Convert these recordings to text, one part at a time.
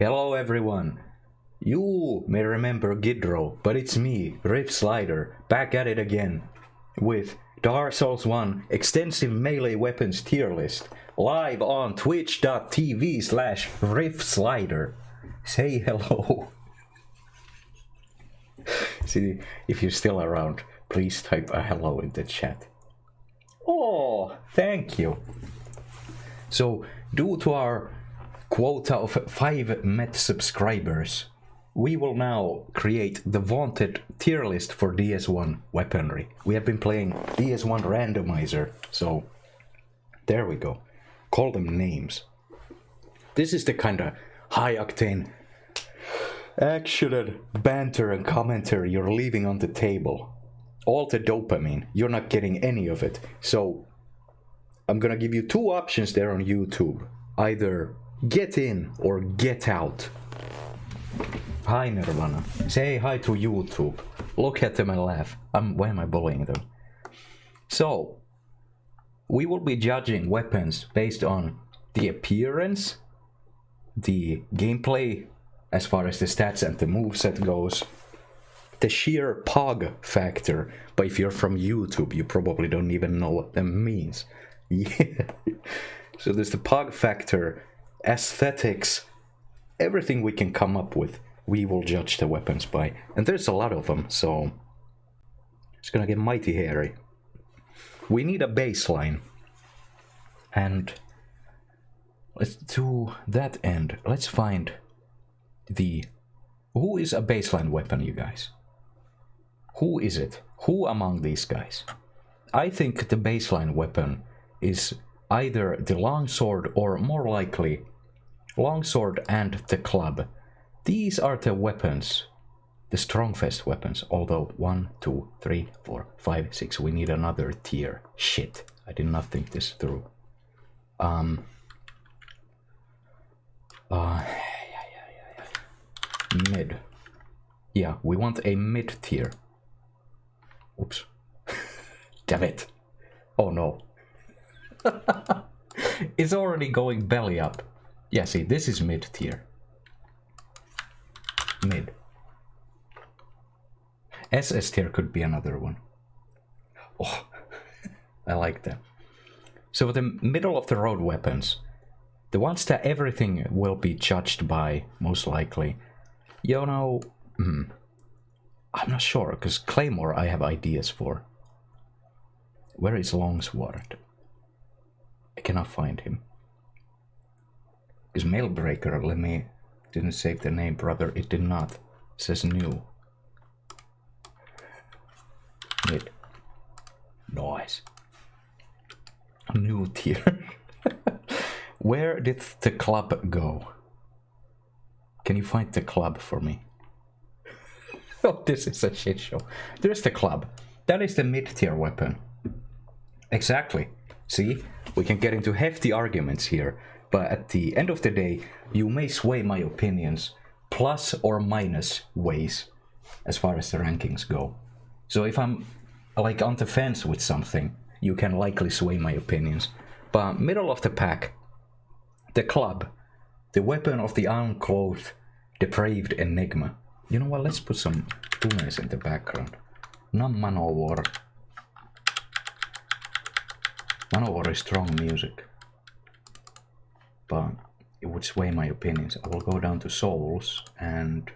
Hello everyone! You may remember Gidro, but it's me, Riff Slider, back at it again with Dark Souls 1 Extensive Melee Weapons Tier List, live on twitch.tv/RiffSlider. Say hello. See, if you're still around, please type a hello in the chat. Oh, thank you. So, due to our quota of 5 Met subscribers, we will now create the vaunted tier list for DS1 weaponry. We have been playing DS1 randomizer, so there we go. Call them names. This is the kind of high-octane action and banter and commentary you're leaving on the table. All the dopamine, you're not getting any of it. So I'm gonna give you 2 options there on YouTube. Either get in or get out. Hi Nirvana. Say hi to YouTube. Look at them and laugh. Why am I bullying them? So, we will be judging weapons based on the appearance, the gameplay as far as the stats and the moveset goes, the sheer pog factor, but if you're from YouTube, you probably don't even know what that means. Yeah. So there's the pog factor, aesthetics, everything we can come up with, we will judge the weapons by. And there's a lot of them, so it's gonna get mighty hairy. We need a baseline. And to that end, let's find who is a baseline weapon, you guys? Who is it? Who among these guys? I think the baseline weapon is either the longsword or more likely longsword and the club. These are the weapons, the strongfest weapons, although 1, 2, 3, 4, 5, 6, we need another tier. Shit, I did not think this through. Mid. Yeah, we want a mid tier. Oops. Damn it. Oh no. It's already going belly up. Yeah, see, this is mid tier. Mid. SS tier could be another one. Oh, I like that. So the middle of the road weapons, the ones that everything will be judged by, most likely. You know, I'm not sure, because Claymore I have ideas for. Where is Longsword? I cannot find him. Because Mailbreaker, let me... Didn't save the name, brother. It did not. It says new. Mid. Nice. New tier. Where did the club go? Can you find the club for me? Oh, this is a shit show. There's the club. That is the mid-tier weapon. Exactly. See? We can get into hefty arguments here. But at the end of the day, you may sway my opinions plus or minus ways as far as the rankings go. So if I'm like on the fence with something, you can likely sway my opinions. But middle of the pack, the club, the weapon of the unclothed, depraved enigma. You know what, let's put some tunes in the background. Non Manowar. Manowar is strong music. But it would sway my opinions. I will go down to Souls and...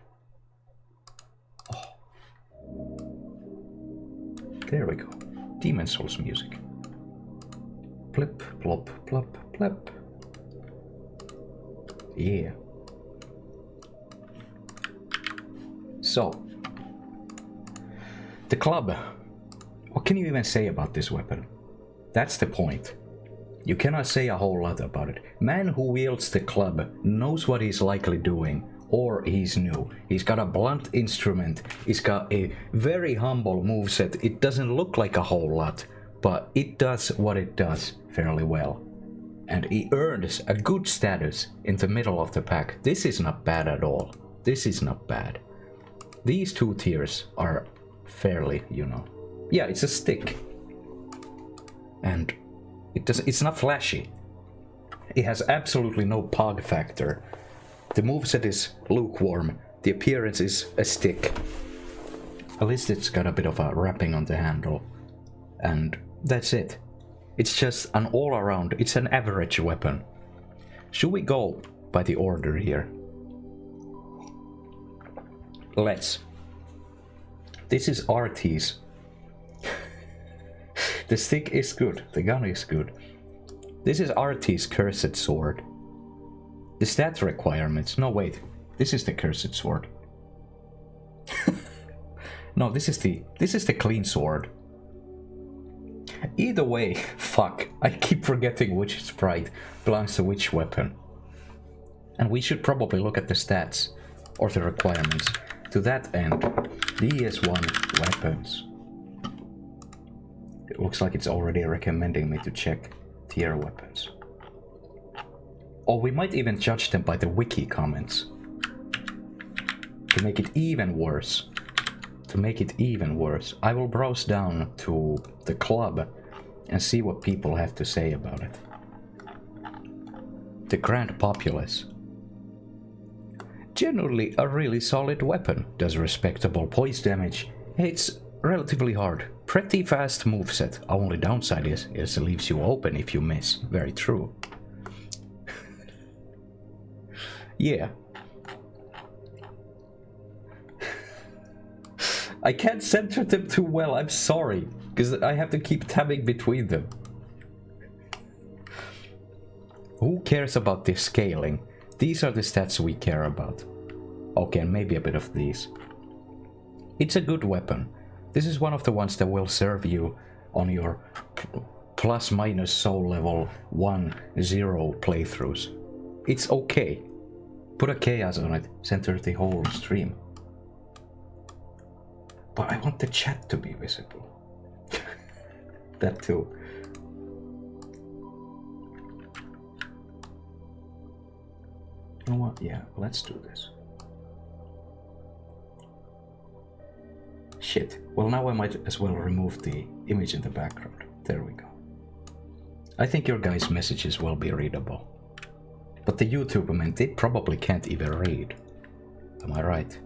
Oh. There we go. Demon Souls music. Plip, plop, plop, plop. Yeah. So. The club. What can you even say about this weapon? That's the point. You cannot say a whole lot about it. Man who wields the club knows what he's likely doing, or he's new. He's got a blunt instrument, he's got a very humble moveset. It doesn't look like a whole lot, but it does what it does fairly well. And he earns a good status in the middle of the pack. This is not bad at all. This is not bad. These 2 tiers are fairly, you know... Yeah, it's a stick. And... it's not flashy. It has absolutely no pog factor. The moveset is lukewarm. The appearance is a stick. At least it's got a bit of a wrapping on the handle. And that's it. It's just an all-around, it's an average weapon. Should we go by the order here? Let's. This is Arty's. The stick is good, the gun is good. This is Arty's Cursed Sword. The stat requirements, no wait, this is the Cursed Sword. No, this is the Clean Sword. Either way, fuck, I keep forgetting which sprite belongs to which weapon. And we should probably look at the stats, or the requirements. To that end, DS1 weapons. It looks like it's already recommending me to check tier weapons. Or we might even judge them by the wiki comments. To make it even worse. I will browse down to the club and see what people have to say about it. The Grand Populace. Generally a really solid weapon, does respectable poise damage, hits relatively hard, pretty fast moveset. Only downside is it leaves you open if you miss. Very true. Yeah. I can't center them too well, I'm sorry, because I have to keep tabbing between them. Who cares about the scaling? These are the stats we care about. Okay, and maybe a bit of these. It's a good weapon. This is one of the ones that will serve you on your plus minus soul level 1-0 playthroughs. It's okay. Put a chaos on it, center the whole stream. But I want the chat to be visible. That too. You know what? Yeah, let's do this. Shit. Well, now I might as well remove the image in the background. There we go. I think your guys' messages will be readable. But the YouTube men, they probably can't even read. Am I right?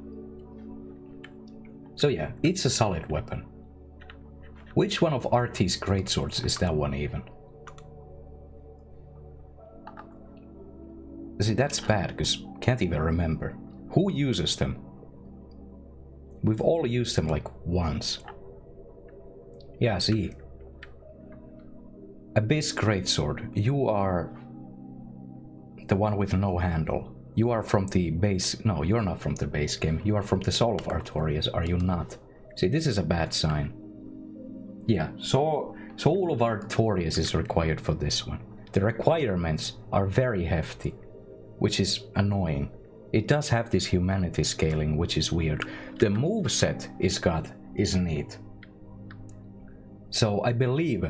So yeah, it's a solid weapon. Which one of Arty's Greatswords is that one even? See, that's bad, because can't even remember. Who uses them? We've all used them like once. Yeah, see. Abyss Greatsword, you are the one with no handle. You are from the base... No, you're not from the base game. You are from the Soul of Artorias, are you not? See, this is a bad sign. Yeah, so Soul of Artorias is required for this one. The requirements are very hefty, which is annoying. It does have this humanity scaling, which is weird. The moveset is neat. So I believe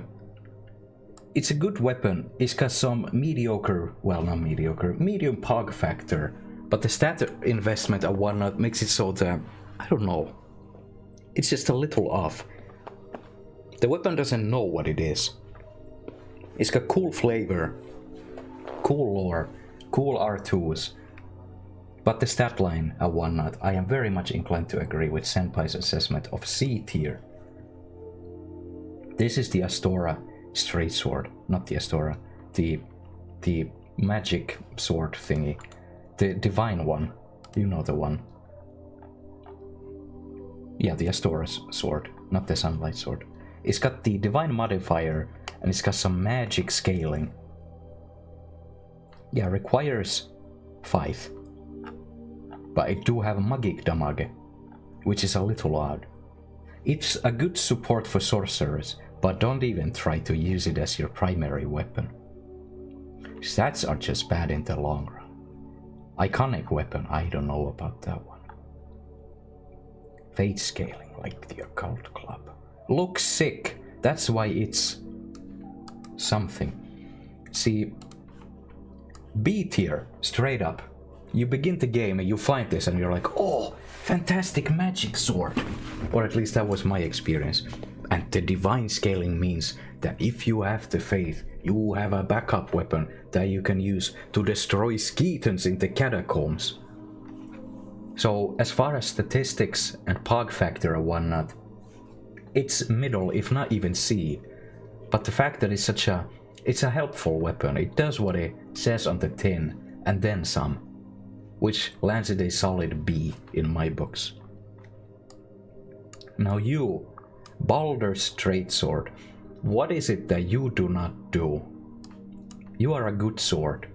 it's a good weapon. It's got some mediocre, well, not mediocre, medium pog factor, but the stat investment and whatnot makes it so that, I don't know, it's just a little off. The weapon doesn't know what it is. It's got cool flavor, cool lore, cool R2s, but the stat line and whatnot, I am very much inclined to agree with Senpai's assessment of C tier. This is the Astora straight sword, not the Astora, the magic sword thingy, the divine one, you know the one. Yeah, the Astora's sword, not the sunlight sword. It's got the divine modifier and it's got some magic scaling. Yeah, requires 5. But I do have magic damage, which is a little odd. It's a good support for sorcerers, but don't even try to use it as your primary weapon. Stats are just bad in the long run. Iconic weapon, I don't know about that one. Fate scaling, like the Occult Club. Looks sick, that's why it's something. See, B tier, straight up. You begin the game and you find this and you're like, oh, fantastic magic sword. Or at least that was my experience. And the divine scaling means that if you have the faith, you have a backup weapon that you can use to destroy skeletons in the catacombs. So as far as statistics and pog factor and whatnot, it's middle, if not even C. But the fact that it's a helpful weapon, it does what it says on the tin, and then some, which lands it a solid B in my books. Now you, Baldur's Greatsword, what is it that you do not do? You are a good sword.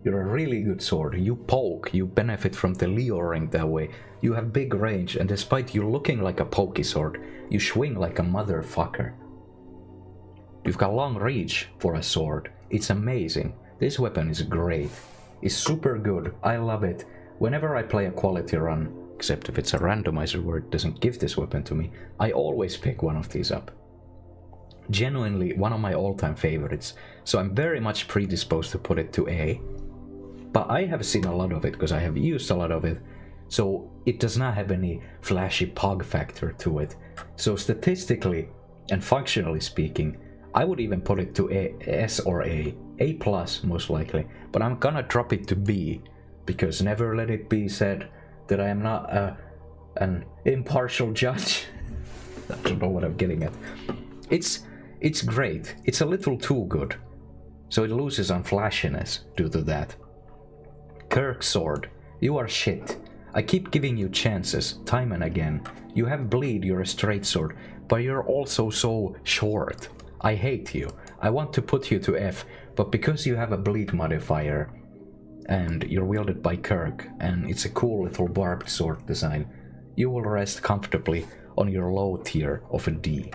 You're a really good sword. You poke, you benefit from the Leo ring that way. You have big range, and despite you looking like a pokey sword, you swing like a motherfucker. You've got long reach for a sword. It's amazing. This weapon is great. It's super good. I love it. Whenever I play a quality run, except if it's a randomizer where it doesn't give this weapon to me, I always pick one of these up. Genuinely one of my all-time favorites, so I'm very much predisposed to put it to A. But I have seen a lot of it because I have used a lot of it, so it does not have any flashy pog factor to it. So statistically and functionally speaking, I would even put it to A, S or A plus most likely, but I'm gonna drop it to B, because never let it be said that I am not an impartial judge. I don't know what I'm getting at. It's great. It's a little too good, so it loses on flashiness due to that. Kirk Sword, you are shit. I keep giving you chances, time and again. You have bleed, you're a straight sword, but you're also so short. I hate you. I want to put you to F, but because you have a bleed modifier, and you're wielded by Kirk, and it's a cool little barbed sword design, you will rest comfortably on your low tier of a D.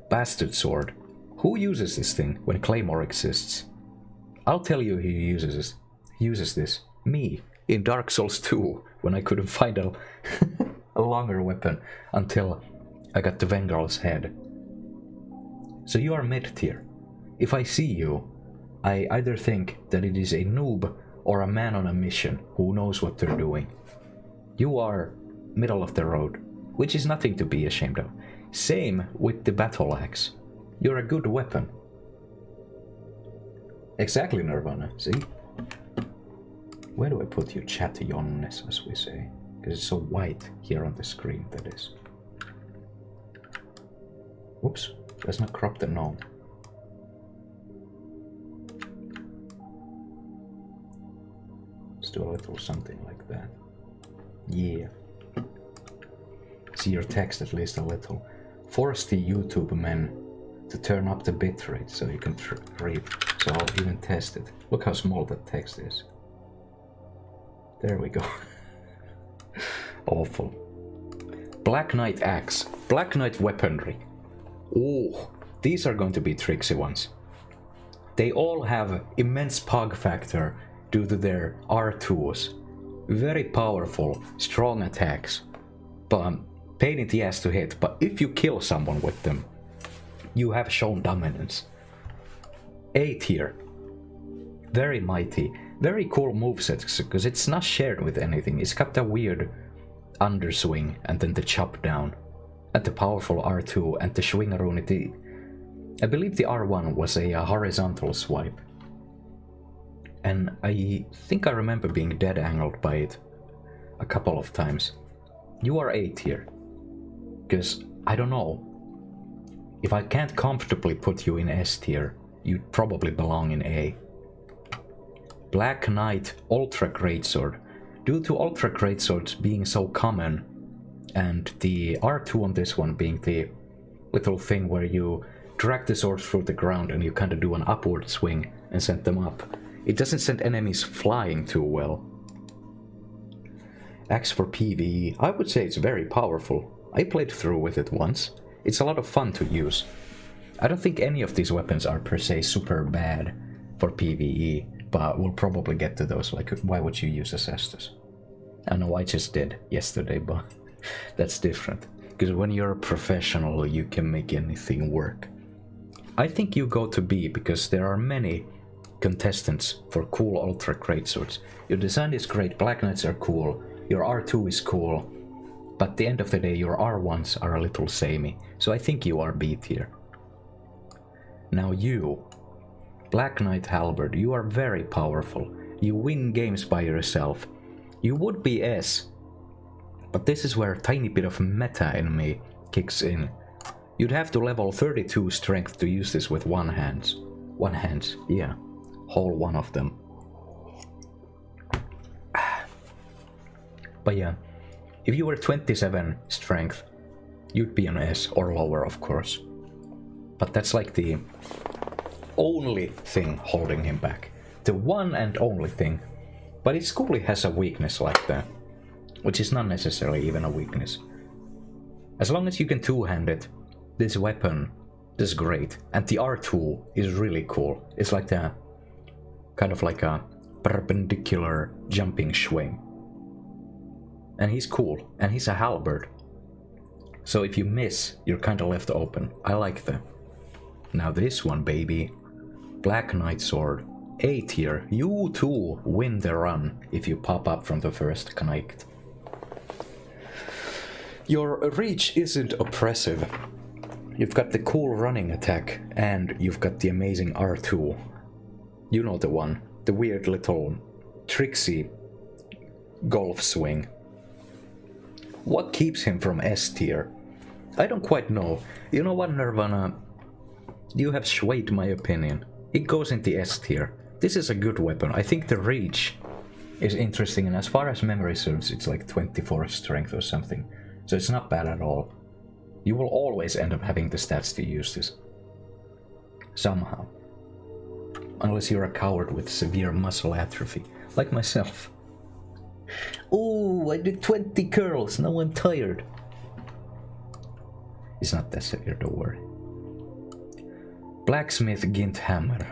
Bastard Sword. Who uses this thing when Claymore exists? I'll tell you who uses this. Me, in Dark Souls 2, when I couldn't find a longer weapon until I got the Vengal's head. So you are mid-tier. If I see you, I either think that it is a noob or a man on a mission who knows what they're doing. You are middle of the road, which is nothing to be ashamed of. Same with the Battle Axe. You're a good weapon. Exactly, Nirvana, see? Where do I put you, chatillonness, as we say? Because it's so white here on the screen, that is. Whoops, let's not crop the gnome. Let's do a little something like that. Yeah. See your text at least a little. Force the YouTube men to turn up the bitrate so you can read. So I'll even test it. Look how small that text is. There we go. Awful. Black Knight Axe. Black Knight Weaponry. Oh, these are going to be tricksy ones. They all have immense pog factor due to their R2s. Very powerful, strong attacks. But pain in the ass to hit, but if you kill someone with them, you have shown dominance. A tier. Very mighty. Very cool movesets, because it's not shared with anything. It's got that weird underswing, and then the chop down, and the powerful R2, and the swing-a-roonity. I believe the R1 was a horizontal swipe. And I think I remember being dead angled by it a couple of times. You are A tier. Because, I don't know, if I can't comfortably put you in S tier, you'd probably belong in A. Black Knight Ultra Greatsword. Due to Ultra Greatswords being so common, and the R2 on this one being the little thing where you drag the sword through the ground and you kind of do an upward swing and send them up, it doesn't send enemies flying too well. Axe for PvE, I would say it's very powerful. I played through with it once. It's a lot of fun to use. I don't think any of these weapons are per se super bad for PvE, but we'll probably get to those, like why would you use Acestus? I know I just did yesterday, but that's different. Because when you're a professional, you can make anything work. I think you go to B because there are many contestants for cool Ultra Greatswords. Your design is great, Black Knights are cool, your R2 is cool, But at the end of the day, your R1s are a little samey, so I think you are B tier. Now you, Black Knight Halberd, you are very powerful. You win games by yourself. You would be S, but this is where a tiny bit of meta in me kicks in. You'd have to level 32 strength to use this with one hand, yeah. Whole one of them. But yeah, if you were 27 strength, you'd be an S or lower, of course. But that's like the only thing holding him back. The one and only thing. But his schoolie has a weakness like that, which is not necessarily even a weakness. As long as you can two-hand it, this weapon is great. And the R2 is really cool. It's like the kind of like a perpendicular jumping swing. And he's cool, and he's a halberd. So if you miss, you're kinda left open. I like that. Now this one, baby. Black Knight Sword. A tier. You too win the run if you pop up from the first Knight. Your reach isn't oppressive. You've got the cool running attack, and you've got the amazing R2. You know the one. The weird little tricksy golf swing. What keeps him from S tier? I don't quite know. You know what, Nirvana? You have swayed my opinion. It goes in the S tier. This is a good weapon. I think the reach is interesting, and as far as memory serves, it's like 24 strength or something. So it's not bad at all. You will always end up having the stats to use this. Somehow. Unless you're a coward with severe muscle atrophy, like myself. Oh, I did 20 curls, now I'm tired. It's not that severe, don't worry. Blacksmith Gint Hammer.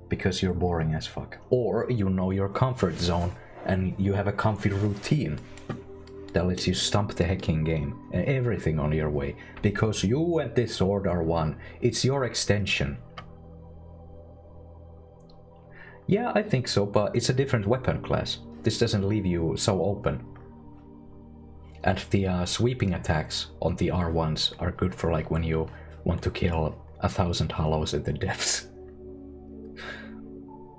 Because you're boring as fuck. Or you know your comfort zone and you have a comfy routine that lets you stomp the hecking game and everything on your way. Because you and this sword are one. It's your extension. Yeah, I think so, but it's a different weapon class. This doesn't leave you so open. And the sweeping attacks on the R1s are good for like when you want to kill 1,000 hollows in the depths.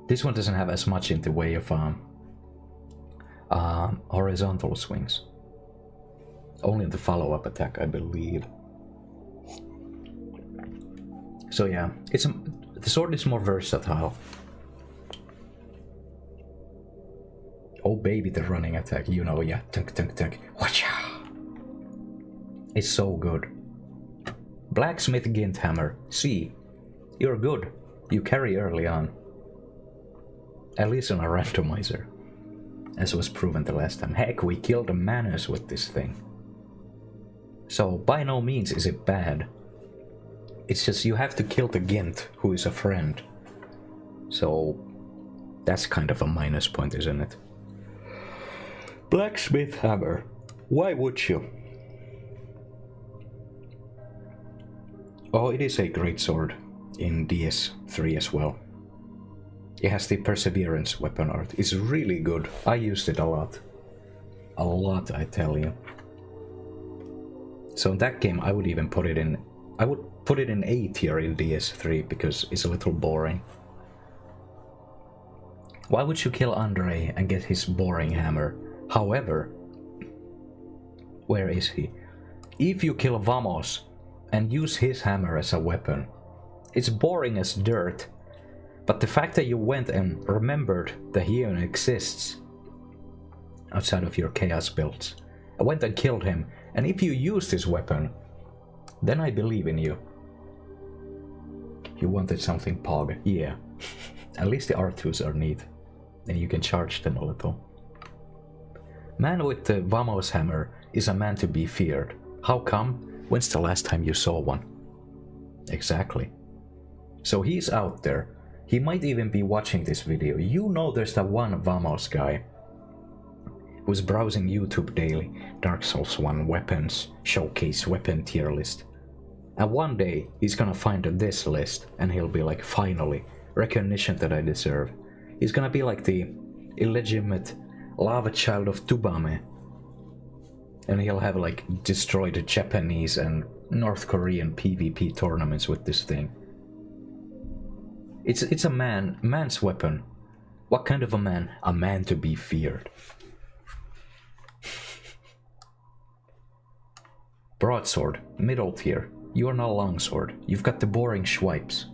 This one doesn't have as much in the way of horizontal swings. Only the follow-up attack, I believe. So yeah, the sword is more versatile. Oh baby, the running attack, you know, yeah, tunk tunk tunk, whatcha! It's so good. Blacksmith Gint Hammer, see, you're good. You carry early on. At least on a randomizer. As was proven the last time. Heck, we killed a Manus with this thing. So, by no means is it bad. It's just you have to kill the Gint, who is a friend. So, that's kind of a minus point, isn't it? Blacksmith Hammer. Why would you? Oh, it is a greatsword in DS3 as well. It has the Perseverance weapon art. It's really good. I used it a lot. A lot, I tell you. So in that game, I would even put it in... I would put it in A tier in DS3 because it's a little boring. Why would you kill Andre and get his boring hammer? However... Where is he? If you kill Bamos and use his hammer as a weapon, it's boring as dirt. But the fact that you went and remembered that he even exists outside of your chaos builds, I went and killed him, and if you use this weapon, then I believe in you. You wanted something pog, yeah. At least the R2s are neat, and you can charge them a little. Man with the Bamos Hammer is a man to be feared. How come? When's the last time you saw one? Exactly. So he's out there. He might even be watching this video. You know there's that one Bamos guy who's browsing YouTube daily. Dark Souls 1 weapons, showcase weapon tier list. And one day he's gonna find this list and he'll be like, finally, recognition that I deserve. He's gonna be like the illegitimate lava child of Tubame. And he'll have like destroyed Japanese and North Korean PvP tournaments with this thing. It's a man's weapon. What kind of a man? A man to be feared. Broadsword, middle tier. You are not longsword. You've got the boring swipes.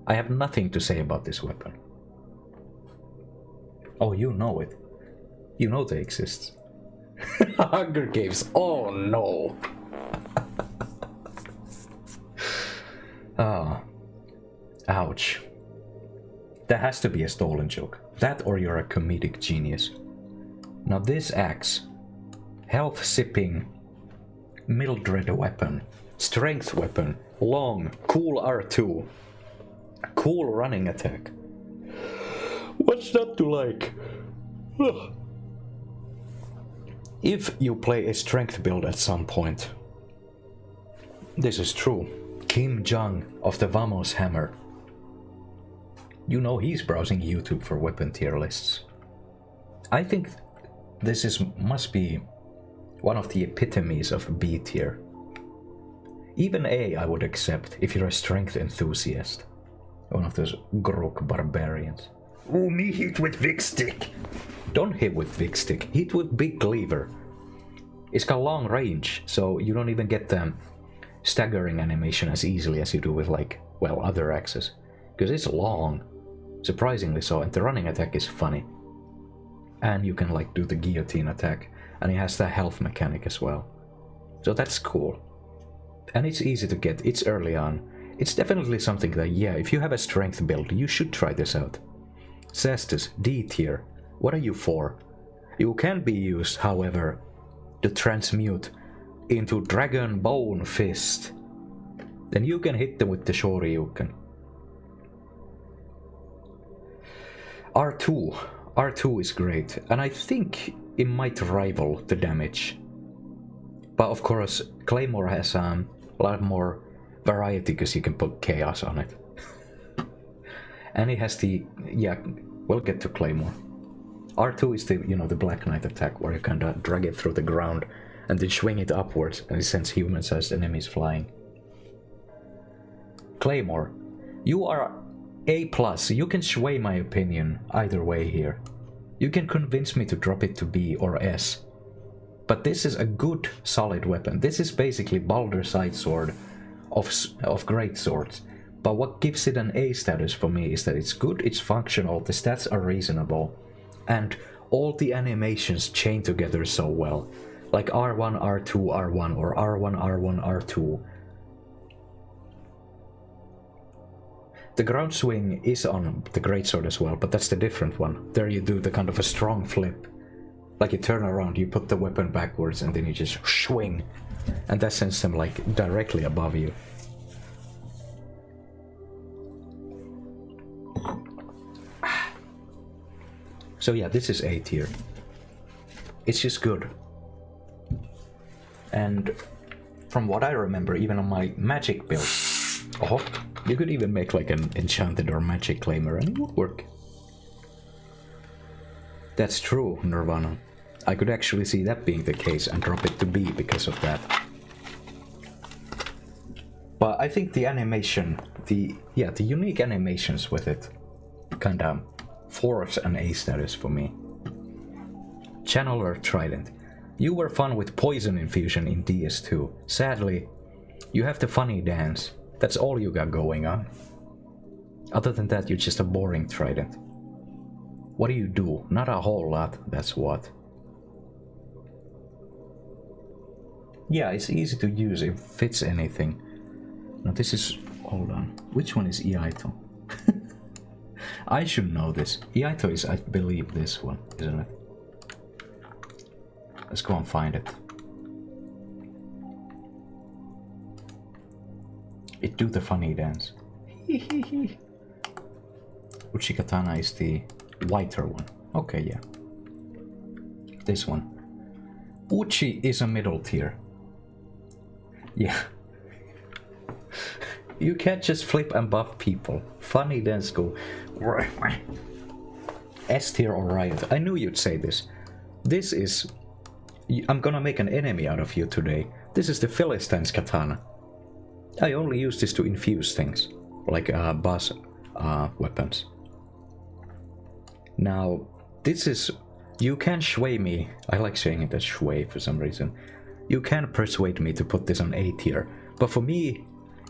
I have nothing to say about this weapon. Oh, you know it. You know they exist. Hunger Games. Oh no. Ah. Ouch. That has to be a stolen joke. That or you're a comedic genius. Now this axe. Health sipping. Mildred weapon. Strength weapon. Long. Cool R2. Cool running attack. What's not to like? If you play a strength build at some point. This is true. Kim Jong of the Bamos Hammer. You know he's browsing YouTube for weapon tier lists. I think this must be one of the epitomes of B tier. Even A I would accept if you're a strength enthusiast. One of those Grok barbarians. Oh, me hit with Vic Stick. Don't hit with Vic Stick, hit with Big Cleaver. It's got long range, so you don't even get the staggering animation as easily as you do with like, well, other axes. Because it's long. Surprisingly so, and the running attack is funny. And you can like do the guillotine attack, and it has the health mechanic as well. So that's cool. And it's easy to get, it's early on. It's definitely something that, yeah, if you have a strength build, you should try this out. Cestus, D tier. What are you for? You can be used, however, to transmute into Dragon Bone Fist. Then you can hit them with the Shoryuken. R2. R2 is great, and I think it might rival the damage. But of course, Claymore has a lot more variety because you can put chaos on it. And it has the, yeah, we'll get to Claymore. R2 is the, you know, the Black Knight attack where you kinda drag it through the ground and then swing it upwards and it sends human-sized enemies flying. Claymore. You are A+, you can sway my opinion either way here. You can convince me to drop it to B or S. But this is a good, solid weapon. This is basically Baldur's Sidesword of Greatswords. But what gives it an A status for me is that it's good, it's functional, the stats are reasonable, and all the animations chain together so well. Like R1, R2, R1, or R1, R1, R2. The ground swing is on the Greatsword as well, but that's the different one. There you do the kind of a strong flip. Like you turn around, you put the weapon backwards, and then you just swing. And that sends them like directly above you. So yeah, this is A tier. It's just good. And from what I remember, even on my magic build, oh, you could even make like an enchanted or magic claimer and it would work. That's true, Nirvana. I could actually see that being the case and drop it to B because of that. But I think the animation, the unique animations with it kinda force an A status for me. Channeler Trident. You were fun with poison infusion in DS2. Sadly, you have the funny dance. That's all you got going on. Other than that, you're just a boring trident. What do you do? Not a whole lot, that's what. Yeah, it's easy to use, it fits anything. Now this is... hold on. Which one is Iaito? I should know this. Iaito is, I believe, this one, isn't it? Let's go and find it. It do the funny dance. Uchi Katana is the whiter one. Okay, yeah. This one. Uchi is a middle tier. Yeah. You can't just flip and buff people. Funny dance go... S tier or Riot. I knew you'd say this. This is I'm gonna make an enemy out of you today. This is the Philistines Katana. I only use this to infuse things, like boss weapons. Now, this is... You can sway me. I like saying it as sway for some reason. You can persuade me to put this on A tier, but for me,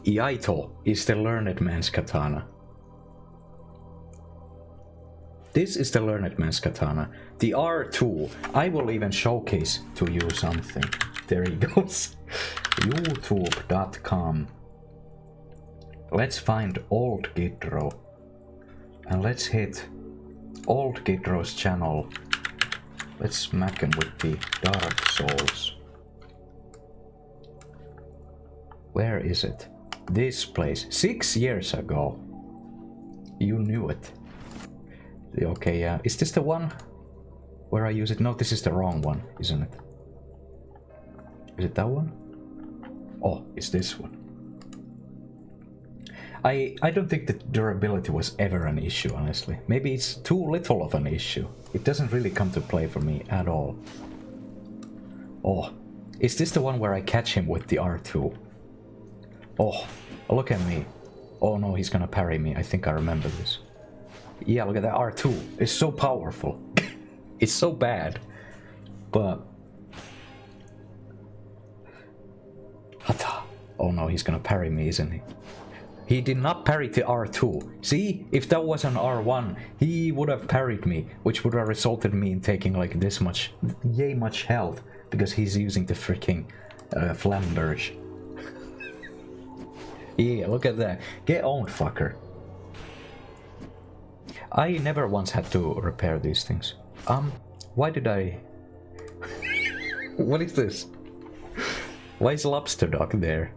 Iaito is the learned man's katana. This is the learned man's katana. The R2, I will even showcase to you something. There he goes. YouTube.com. Let's find Old Gidro. And let's hit Old Gidro's channel. Let's smack him with the Dark Souls. Where is it? This place. 6 years ago. You knew it. Okay, is this the one where I use it? No, this is the wrong one, isn't it? Is it that one? Oh, it's this one. I don't think that durability was ever an issue, honestly. Maybe it's too little of an issue. It doesn't really come to play for me at all. Oh, is this the one where I catch him with the R2? Oh, look at me. Oh no, he's gonna parry me. I think I remember this. Yeah, look at that R2. It's so powerful. It's so bad. But... Hata. Oh no, he's gonna parry me, isn't he? He did not parry the R2. See? If that was an R1, he would have parried me, which would have resulted me in taking like this much, yay much health, because he's using the freaking flamberge. Yeah, look at that. Get owned, fucker. I never once had to repair these things. Why did I... What is this? Why is Lobster Dog there?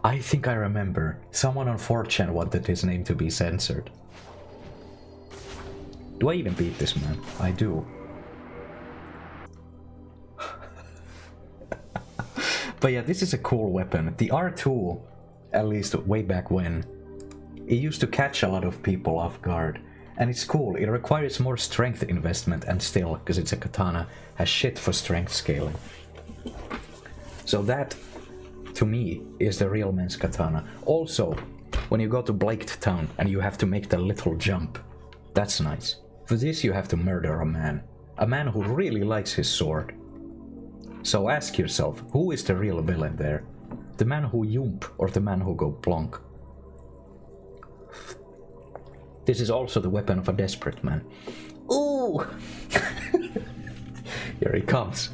I think I remember. Someone on 4chan wanted his name to be censored. Do I even beat this man? I do. But yeah, this is a cool weapon. The R2, at least way back when, it used to catch a lot of people off guard. And it's cool. It requires more strength investment, and still, because it's a katana, has shit for strength scaling. So that, to me, is the real man's katana. Also, when you go to Blaked Town and you have to make the little jump, that's nice. For this you have to murder a man who really likes his sword. So ask yourself, who is the real villain there? The man who yump or the man who go plonk? This is also the weapon of a desperate man. Ooh! Here he comes.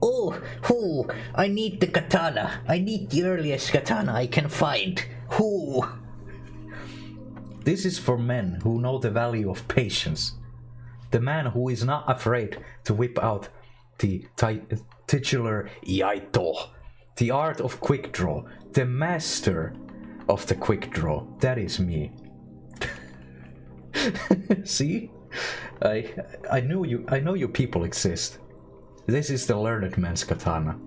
Oh, I need the katana. I need the earliest katana I can find. Ooh. This is for men who know the value of patience. The man who is not afraid to whip out the titular Iaito. The art of quick draw. The master of the quick draw. That is me. See? I know you people exist. This is the learned man's katana.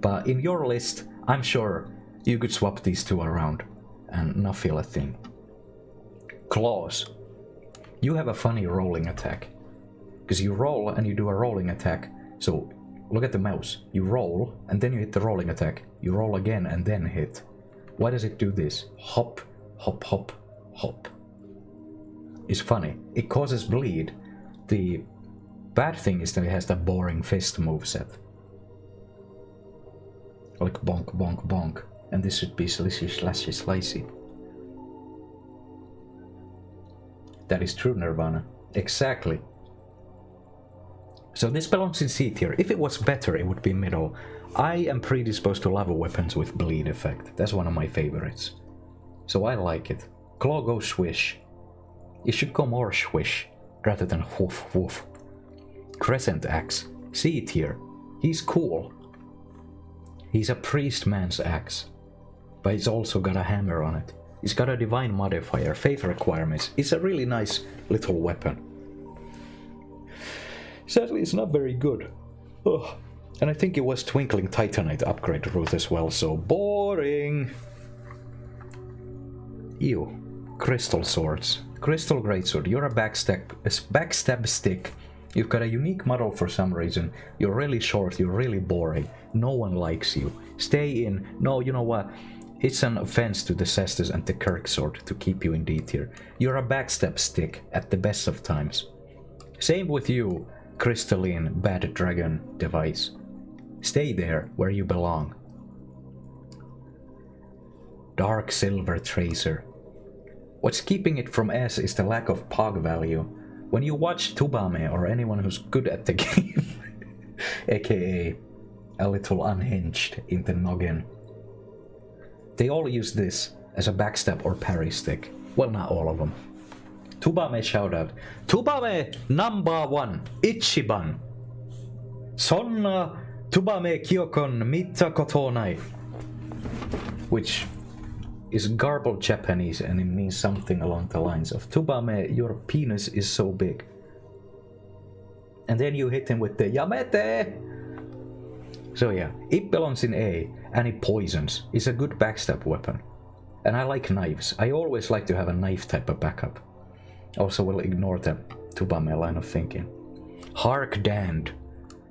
But in your list, I'm sure you could swap these two around and not feel a thing. Claws. You have a funny rolling attack. Because you roll and you do a rolling attack. So, look at the mouse. You roll and then you hit the rolling attack. You roll again and then hit. Why does it do this? Hop, hop, hop, hop. It's funny. It causes bleed. The bad thing is that it has that boring fist moveset. Like bonk, bonk, bonk. And this should be slicey, slashy, slicey. That is true, Nirvana. Exactly. So this belongs in C tier. If it was better, it would be middle. I am predisposed to lava weapons with bleed effect. That's one of my favorites. So I like it. Claw goes swish. It should go more swish, rather than woof woof. Crescent Axe. C tier. He's cool. He's a priest man's axe. But he's also got a hammer on it. He's got a divine modifier, faith requirements. It's a really nice little weapon. Sadly, it's not very good. Ugh. And I think it was Twinkling Titanite upgrade route as well, so boring! Ew. Crystal Swords. Crystal Greatsword. You're a backstab stick You've got a unique model for some reason. You're really short, you're really boring. No one likes you. Stay in. No, you know what? It's an offense to the Cestus and the Kirksword to keep you in D tier. You're a backstab stick at the best of times. Same with you, crystalline bad dragon device. Stay there where you belong. Dark Silver Tracer. What's keeping it from S is the lack of pog value. When you watch Tubame or anyone who's good at the game, aka a little unhinged in the noggin, they all use this as a backstab or parry stick. Well, not all of them. Tubame shoutout. Tubame #1 Ichiban. Sonna Tubame Kyokon Mita Kotonai. Which is garbled Japanese and it means something along the lines of Tubame, your penis is so big. And then you hit him with the Yamete! So yeah, it belongs in A and it poisons. It's a good backstab weapon. And I like knives. I always like to have a knife type of backup. Also will ignore the Tubame line of thinking. Hark Dand.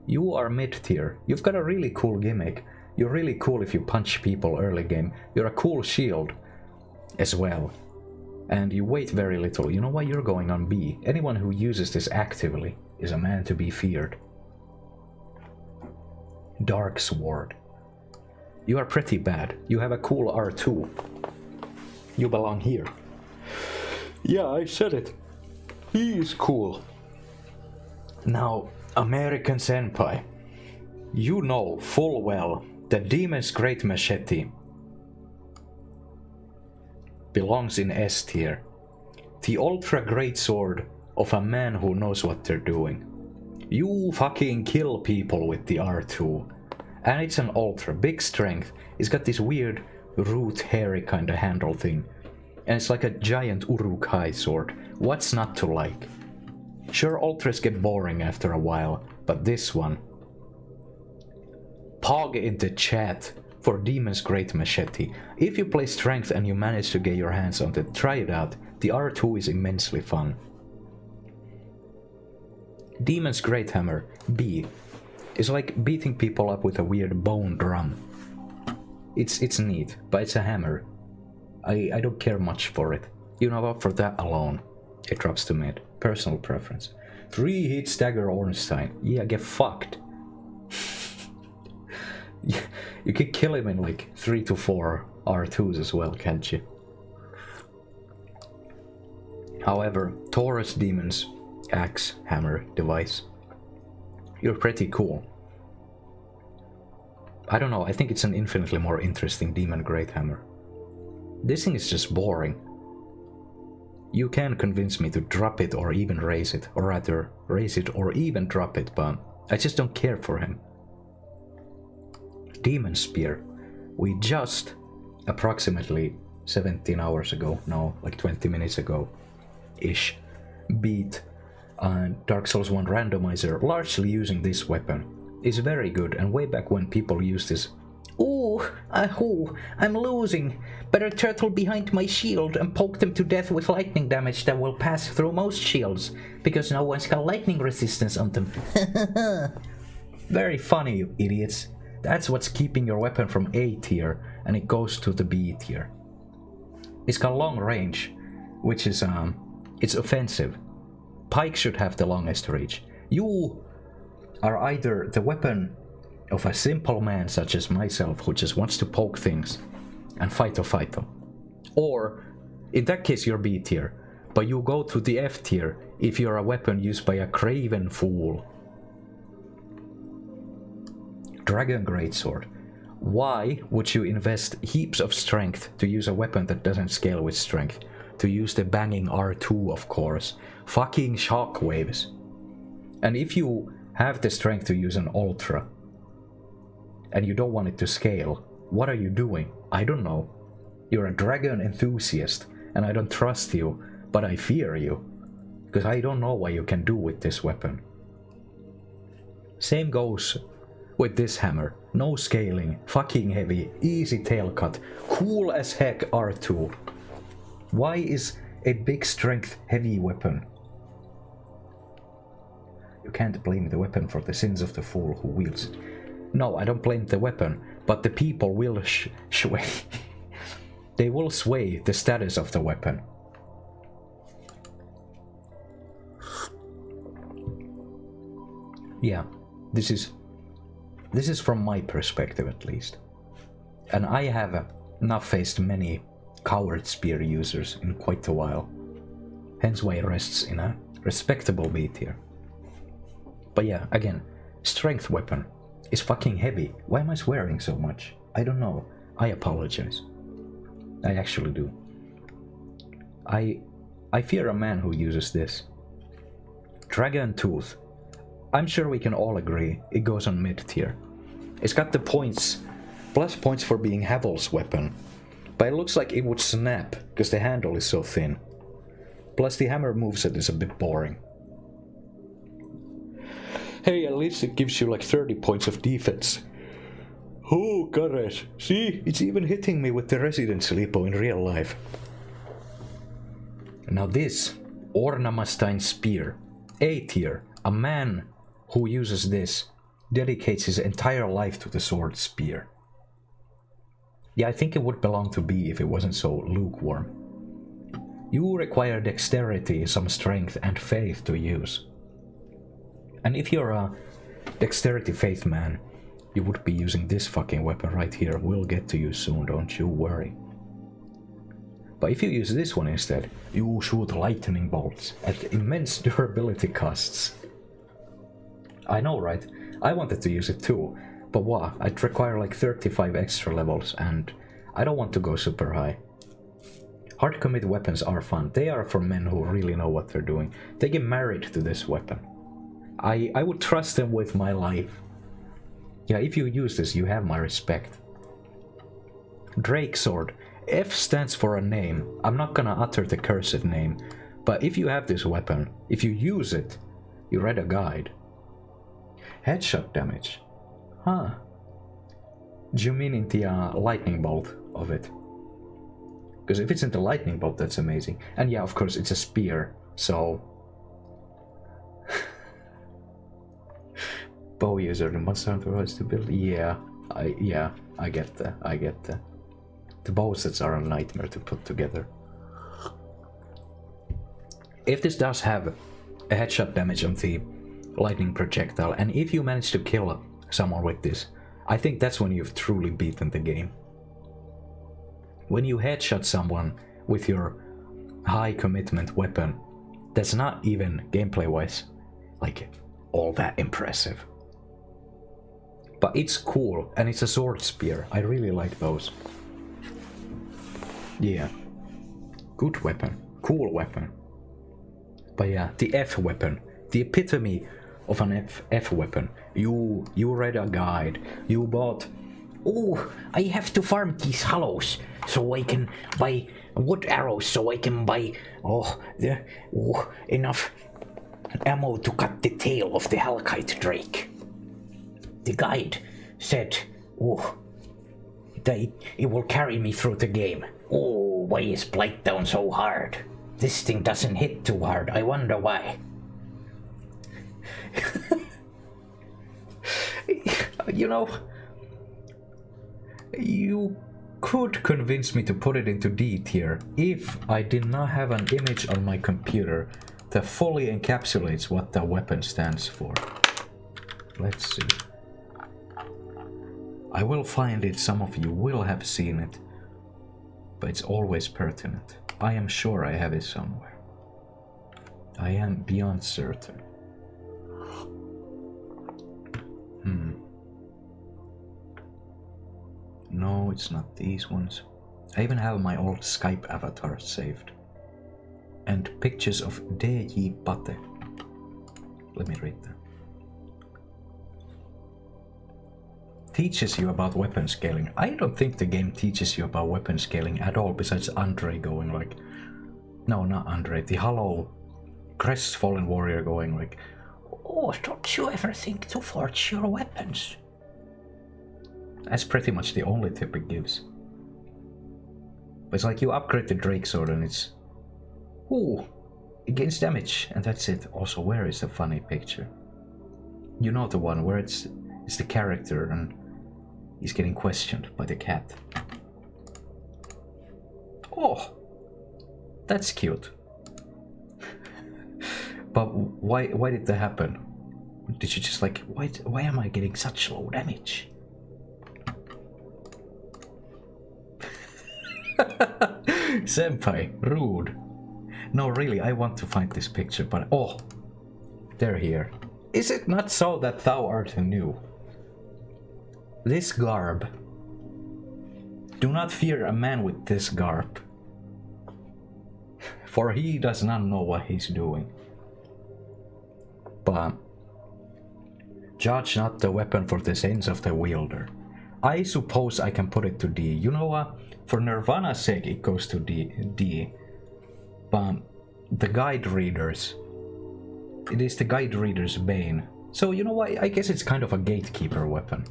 You are mid tier. You've got a really cool gimmick. You're really cool if you punch people early game. You're a cool shield as well. And you wait very little. You know why you're going on B? Anyone who uses this actively is a man to be feared. Dark Sword. You are pretty bad. You have a cool R2. You belong here. Yeah, I said it. He is cool. Now, American Senpai. You know full well that Demon's Great Machete belongs in S tier. The ultra great sword of a man who knows what they're doing. You fucking kill people with the R2. And it's an ultra, big strength. It's got this weird root hairy kind of handle thing. And it's like a giant Uruk-hai sword. What's not to like? Sure, ultras get boring after a while, but this one. Pog in the chat for Demon's Great Machete. If you play strength and you manage to get your hands on it, try it out. The R2 is immensely fun. Demon's Great Hammer, B, is like beating people up with a weird bone drum. It's neat, but it's a hammer. I don't care much for it. You know what, for that alone, it drops to mid. Personal preference. 3 hits dagger Ornstein. Yeah, get fucked. You could kill him in like 3 to 4 R2s as well, can't you? However, Taurus Demon's Axe Hammer device. You're pretty cool. I don't know, I think it's an infinitely more interesting Demon Great Hammer. This thing is just boring. You can convince me to drop it or even raise it, or rather, raise it or even drop it, but I just don't care for him. Demon Spear. We just, approximately 17 hours ago, no, like 20 minutes ago-ish, beat Dark Souls 1 randomizer largely using this weapon. It's very good, and way back when people used this. Ooh, I'm losing. Better turtle behind my shield and poke them to death with lightning damage that will pass through most shields, because no one's got lightning resistance on them. Very funny, you idiots. That's what's keeping your weapon from A tier, and it goes to the B tier. It's got long range, which is, it's offensive. Pike should have the longest reach. You are either the weapon of a simple man such as myself who just wants to poke things and fight them. Or, in that case you're B tier, but you go to the F tier if you're a weapon used by a craven fool. Dragon Greatsword. Why would you invest heaps of strength to use a weapon that doesn't scale with strength? To use the banging R2, of course. Fucking shockwaves. And if you have the strength to use an ultra, and you don't want it to scale, what are you doing? I don't know. You're a dragon enthusiast, and I don't trust you, but I fear you. Because I don't know what you can do with this weapon. Same goes with this hammer. No scaling, fucking heavy, easy tail cut, cool as heck R2. Why is a big strength heavy weapon? You can't blame the weapon for the sins of the fool who wields it. No, I don't blame the weapon, but the people will sway. They will sway the status of the weapon. Yeah, this is from my perspective at least. And I have not faced many coward spear users in quite a while. Hence why it rests in a respectable B tier. But yeah, again, strength weapon is fucking heavy. Why am I swearing so much? I don't know. I apologize. I actually do. I fear a man who uses this. Dragon Tooth. I'm sure we can all agree it goes on mid tier. It's got the points, plus points for being Havel's weapon, but it looks like it would snap because the handle is so thin. Plus the hammer moveset is a bit boring. Hey, at least it gives you like 30 points of defense. Oh, got it. See, it's even hitting me with the Residence Lipo in real life. Now this, Ornamastine Spear, A tier. A man who uses this dedicates his entire life to the sword spear. Yeah, I think it would belong to B if it wasn't so lukewarm. You require dexterity, some strength, and faith to use. And if you're a dexterity faith man, you would be using this fucking weapon right here. We'll get to you soon, don't you worry. But if you use this one instead, you shoot lightning bolts at immense durability costs. I know, right? I wanted to use it too, but what? I'd require like 35 extra levels, and I don't want to go super high. Hard commit weapons are fun. They are for men who really know what they're doing. They get married to this weapon. I would trust them with my life. Yeah, if you use this, you have my respect. Drake Sword. F stands for a name. I'm not gonna utter the cursed name, but if you have this weapon, if you use it, you read a guide. Headshot damage. Huh. Do you mean in the lightning bolt of it? Because if it's in the lightning bolt, that's amazing. And yeah, of course, it's a spear, so... Bow user, the monster hunter has to build. Yeah, I get that. The bow sets are a nightmare to put together. If this does have a headshot damage on the lightning projectile, and if you manage to kill someone with this, I think that's when you've truly beaten the game. When you headshot someone with your high commitment weapon, that's not even gameplay wise like all that impressive. But it's cool, and it's a sword spear. I really like those. Yeah. Good weapon. Cool weapon. But yeah, the F weapon. The epitome of an F weapon. You read a guide. You bought... Oh, I have to farm these hollows so I can buy wood arrows so I can buy enough ammo to cut the tail of the Halkite Drake. The guide said, that it will carry me through the game. Oh, why is Blightdown so hard? This thing doesn't hit too hard. I wonder why. You know, you could convince me to put it into D tier if I did not have an image on my computer that fully encapsulates what the weapon stands for. Let's see. I will find it, some of you will have seen it, but it's always pertinent. I am sure I have it somewhere. I am beyond certain. No, it's not these ones. I even have my old Skype avatar saved. And pictures of D.J. Pate. Let me read that. Teaches you about weapon scaling. I don't think the game teaches you about weapon scaling at all, besides Andre going like... No, not Andre. The hollow crestfallen warrior going like... Oh, don't you ever think to forge your weapons? That's pretty much the only tip it gives. But it's like you upgrade the Drake Sword and it's... Ooh, it gains damage, and that's it. Also, where is the funny picture? You know the one where it's the character and he's getting questioned by the cat. Oh, that's cute. But why did that happen? Did you just like, why am I getting such low damage? Senpai, rude. No, really, I want to find this picture, but oh, they're here. Is it not so that thou art new? This garb. Do not fear a man with this garb, for he does not know what he's doing. But judge not the weapon for the sins of the wielder. I suppose I can put it to D. You know what? For Nirvana's sake, it goes to D. But the guide readers, it is the guide reader's bane. So you know what? I guess it's kind of a gatekeeper weapon.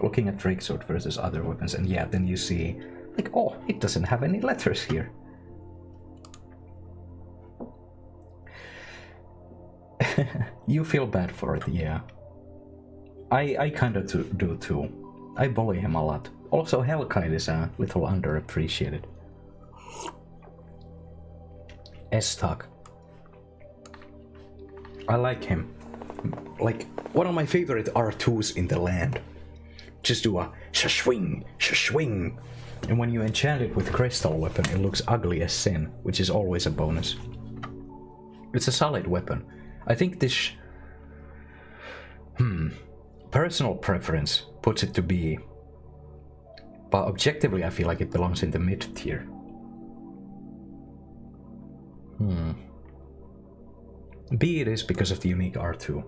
Looking at Greatsword versus other weapons, and yeah, then you see, like, oh, it doesn't have any letters here. You feel bad for it, yeah. I kinda do too. I bully him a lot. Also, Hellkite is a little underappreciated. S-Talk. I like him. Like, one of my favorite R2s in the land. Just do a shashwing, shashwing. And when you enchant it with crystal weapon, it looks ugly as sin, which is always a bonus. It's a solid weapon. I think this... personal preference puts it to B. But objectively, I feel like it belongs in the mid-tier. B it is because of the unique R2.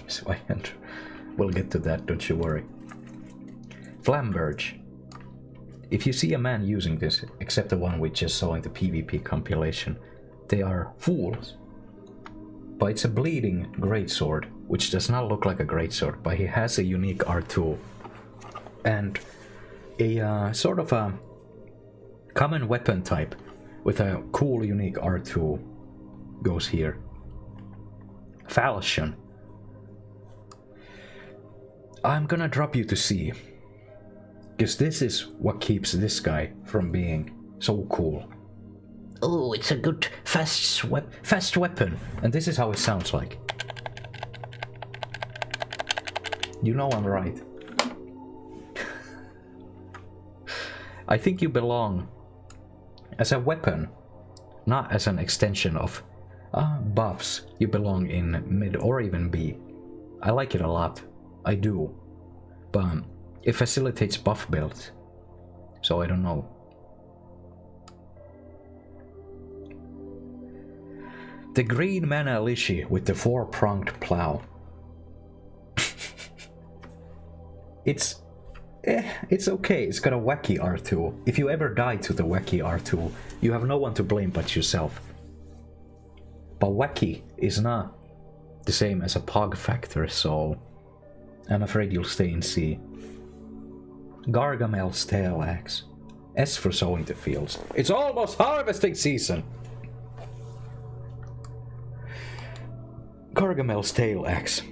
So I enter. We'll get to that, don't you worry. Flamberge. If you see a man using this, except the one we just saw in the PvP compilation, they are fools. But it's a bleeding greatsword, which does not look like a greatsword, but he has a unique R2. And a sort of a common weapon type with a cool unique R2 goes here. Falchion. I'm gonna drop you to C, because this is what keeps this guy from being so cool. Oh, it's a good fast weapon, and this is how it sounds like. You know I'm right. I think you belong as a weapon, not as an extension of buffs. You belong in mid or even B. I like it a lot. I do, but it facilitates buff builds, so I don't know. The green mana Lishi with the 4-pronged plow. It's okay, it's got a wacky R2. If you ever die to the wacky R2, you have no one to blame but yourself. But wacky is not the same as a pog factor, so I'm afraid you'll stay in C. Gargamel's Tail Axe. S for sowing the fields. It's almost harvesting season! Gargamel's Tail Axe.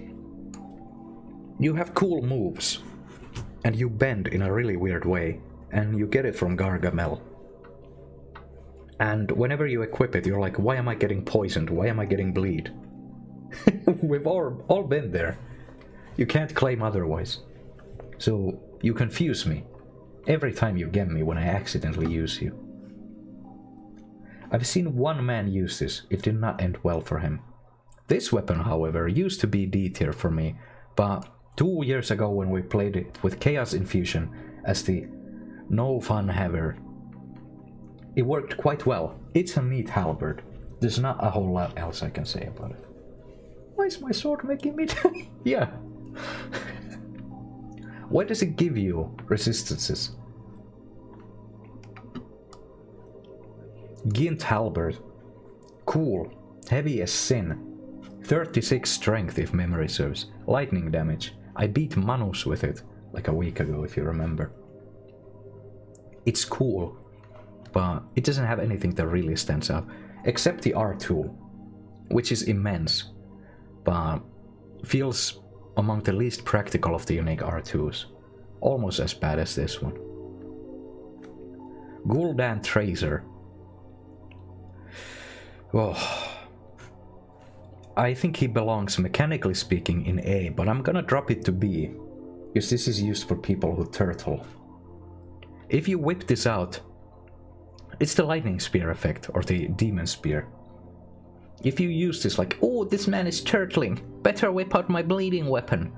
You have cool moves, and you bend in a really weird way, and you get it from Gargamel. And whenever you equip it, you're like, why am I getting poisoned? Why am I getting bleed? We've all been there. You can't claim otherwise. So you confuse me every time you get me when I accidentally use you. I've seen one man use this. It did not end well for him. This weapon, however, used to be D tier for me, but 2 years ago when we played it with Chaos Infusion as the no fun haver, it worked quite well. It's a neat halberd. There's not a whole lot else I can say about it. Why is my sword making me die? Yeah. Why does it give you resistances? Gint halberd. Cool. Heavy as sin. 36 strength if memory serves. Lightning damage. I beat Manus with it like a week ago if you remember. It's cool, but it doesn't have anything that really stands out. except the R2, which is immense, but feels among the least practical of the unique R2s. Almost as bad as this one. Gul'dan Tracer. Oh, I think he belongs, mechanically speaking, in A, but I'm gonna drop it to B, because this is used for people who turtle. If you whip this out, it's the lightning spear effect, or the demon spear. If you use this like, oh, this man is turtling, better whip out my bleeding weapon.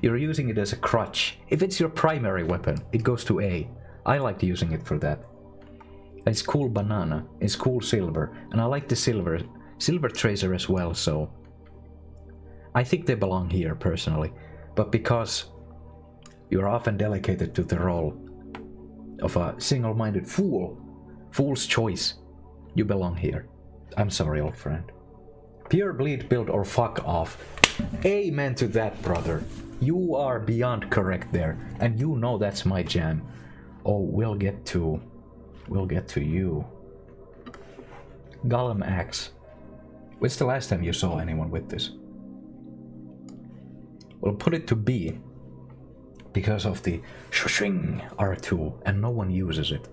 You're using it as a crutch. If it's your primary weapon, it goes to A. I liked using it for that. It's cool banana, it's cool silver, and I like the silver tracer as well, so I think they belong here personally. But because you're often delegated to the role of a single-minded fool's choice, you belong here. I'm sorry, old friend. Pure bleed build or fuck off. Amen to that, brother. You are beyond correct there, and you know that's my jam. Oh, we'll get to you. Golem Axe. When's the last time you saw anyone with this? We'll put it to B because of the shushing R2, and no one uses it.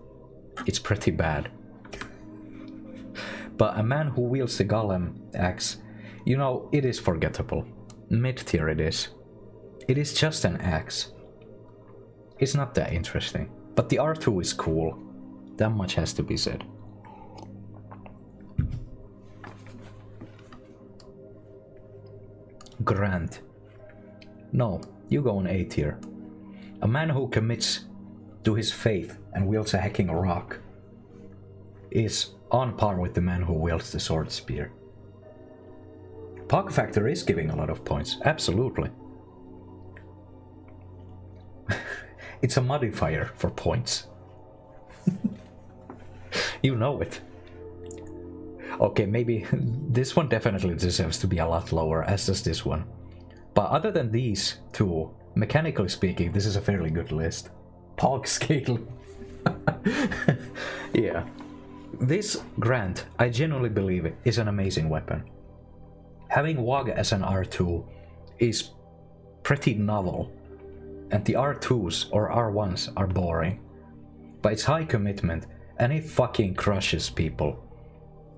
It's pretty bad. But a man who wields the Golem Axe, you know, it is forgettable. Mid-tier it is. It is just an axe. It's not that interesting. But the R2 is cool. That much has to be said. Grant. No, you go on A tier. A man who commits to his faith and wields a hacking rock is on par with the man who wields the sword spear. Pog factor is giving a lot of points, absolutely. It's a modifier for points. You know it. Okay, maybe this one definitely deserves to be a lot lower, as does this one. But other than these two, mechanically speaking, this is a fairly good list. Pog scale. Yeah. This Grant, I genuinely believe, is an amazing weapon. Having WOG as an R2 is pretty novel, and the R2s or R1s are boring. But it's high commitment, and it fucking crushes people.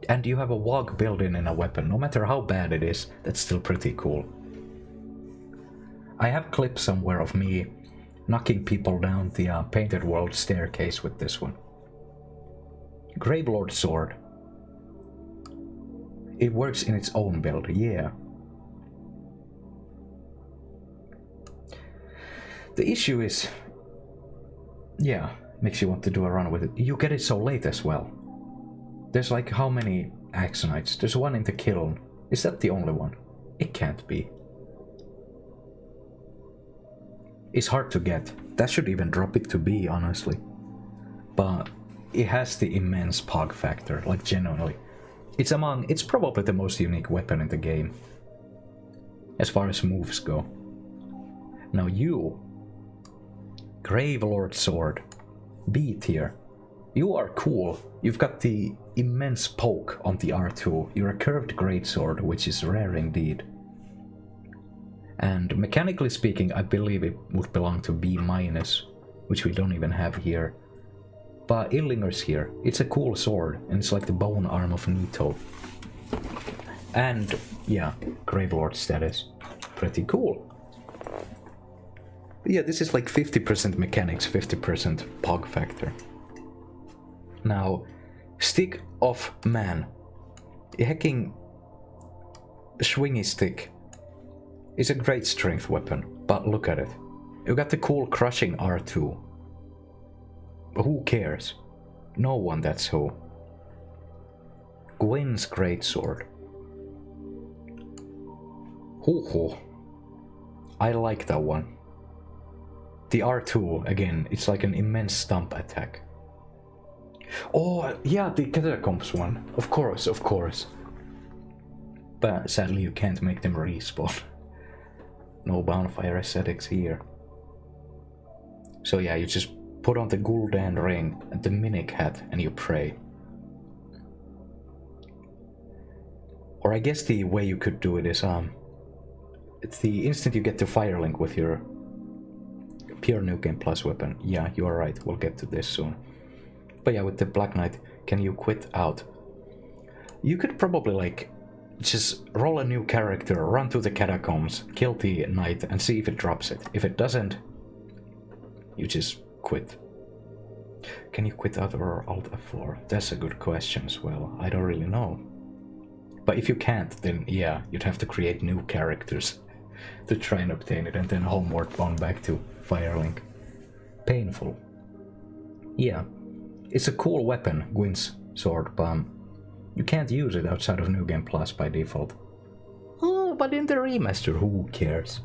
And you have a WOG built-in a weapon, no matter how bad it is, that's still pretty cool. I have clips somewhere of me knocking people down the Painted World staircase with this one. Gravelord Sword. It works in its own build, yeah. The issue is, yeah, makes you want to do a run with it. You get it so late as well. There's like how many Axonites? There's one in the kiln. Is that the only one? It can't be. It's hard to get. That should even drop it to B, honestly. But it has the immense Pog factor, like genuinely. It's probably the most unique weapon in the game, as far as moves go. Now you, Gravelord Sword, B tier. You are cool. You've got the immense poke on the R2. You're a curved greatsword, which is rare indeed. And mechanically speaking, I believe it would belong to B-, which we don't even have here. But it lingers here. It's a cool sword, and it's like the bone arm of Nito. And yeah, Gravelord status. Pretty cool. But yeah, this is like 50% mechanics, 50% Pog factor. Now, Stick of Man. A hacking swingy stick is a great strength weapon, but look at it. You got the cool crushing R2. But who cares? No one, that's who. Gwyn's Greatsword. Hoo-hoo. I like that one. The R2, again, it's like an immense stomp attack. Oh, yeah, the Catacombs one. Of course, of course. But sadly you can't make them respawn. No bonfire aesthetics here. So yeah, you just put on the Gul'dan ring and the Mimic hat and you pray. Or I guess the way you could do it is, it's the instant you get to Firelink with your pure New Game Plus weapon. Yeah, you are right, we'll get to this soon. But yeah, with the Black Knight, can you quit out? You could probably, like, just roll a new character, run to the catacombs, kill the knight, and see if it drops it. If it doesn't, you just quit. Can you quit out or Alt F4? That's a good question as well. I don't really know. But if you can't, then yeah, you'd have to create new characters to try and obtain it, and then homeward bound back to Firelink. Painful. Yeah, it's a cool weapon, Gwyn's sword, but you can't use it outside of New Game Plus by default. Oh, but in the remaster, who cares?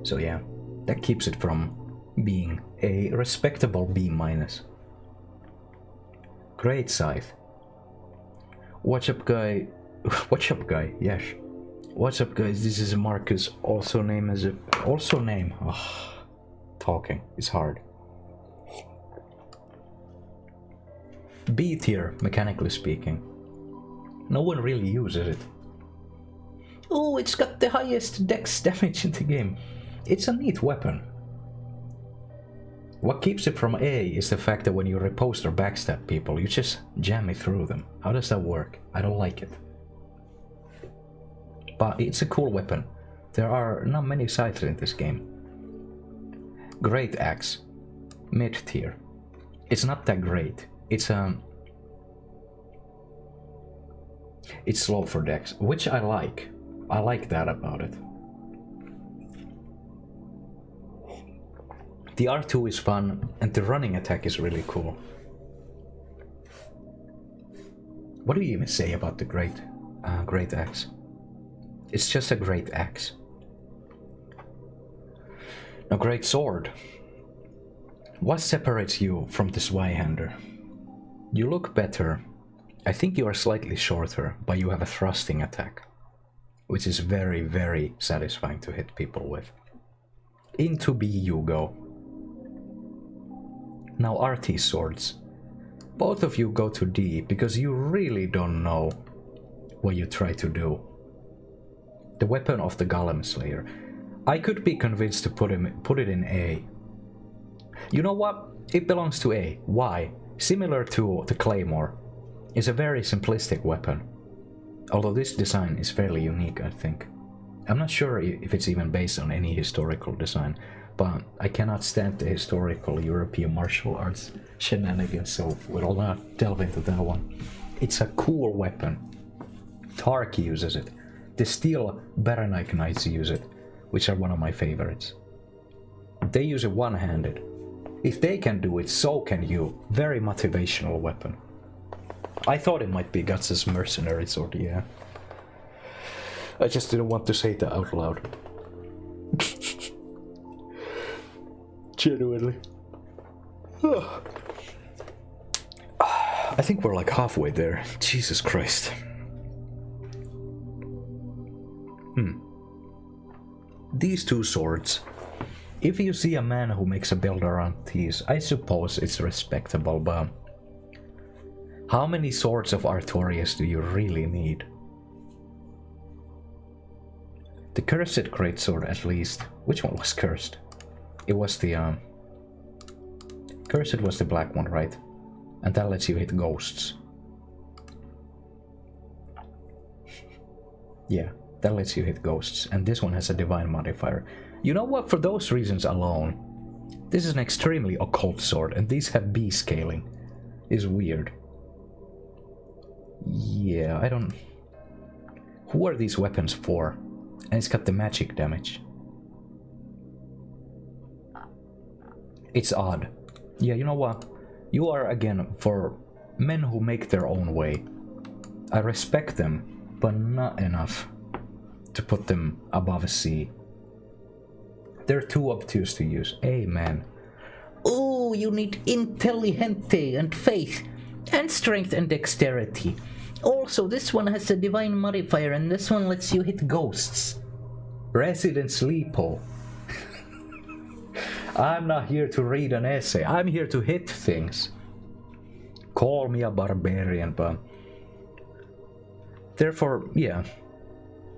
So yeah, that keeps it from being a respectable B-. Great Scythe. What's up, guy? What's up, guy? Yes. What's up, guys? This is Marcus, also name as a... Also name... Oh, talking is hard. B tier, mechanically speaking. No one really uses it. Oh, it's got the highest dex damage in the game. It's a neat weapon. What keeps it from A is the fact that when you riposte or backstab people, you just jam it through them. How does that work? I don't like it. But it's a cool weapon. There are not many scythes in this game. Great Axe. Mid tier. It's not that great. It's slow for dex, which I like. I like that about it. The R2 is fun, and the running attack is really cool. What do you even say about the Great Axe? It's just a great axe. Now, Greatsword. What separates you from the Zweihander? You look better. I think you are slightly shorter, but you have a thrusting attack, which is very, very satisfying to hit people with. Into B you go. Now, Arty Swords. Both of you go to D because you really don't know what you try to do. The weapon of the Golem Slayer. I could be convinced to put it in A. You know what? It belongs to A. Why? Similar to the Claymore. It's a very simplistic weapon. Although this design is fairly unique, I think. I'm not sure if it's even based on any historical design, but I cannot stand the historical European martial arts shenanigans, so we'll not delve into that one. It's a cool weapon. Tark uses it. The Steel Baranite Knights use it, which are one of my favorites. They use it one-handed. If they can do it, so can you. Very motivational weapon. I thought it might be Guts' mercenary sword, yeah. I just didn't want to say that out loud. Genuinely. I think we're like halfway there. Jesus Christ. These two swords. If you see a man who makes a build around these, I suppose it's respectable, but how many swords of Artorias do you really need? The cursed Greatsword, at least. Which one was cursed? It was the cursed was the black one, right? And that lets you hit ghosts. Yeah, that lets you hit ghosts. And this one has a divine modifier. You know what? For those reasons alone, this is an extremely occult sword, and these have B scaling. Is weird. Yeah, I don't... Who are these weapons for? And it's got the magic damage. It's odd. Yeah, you know what? You are, again, for men who make their own way. I respect them, but not enough to put them above a C. They're too obtuse to use. Amen. Oh, you need intelligente and faith, and strength and dexterity. Also, this one has a divine modifier, and this one lets you hit ghosts. Resident Sleepo. I'm not here to read an essay. I'm here to hit things. Call me a barbarian, but Therefore, yeah,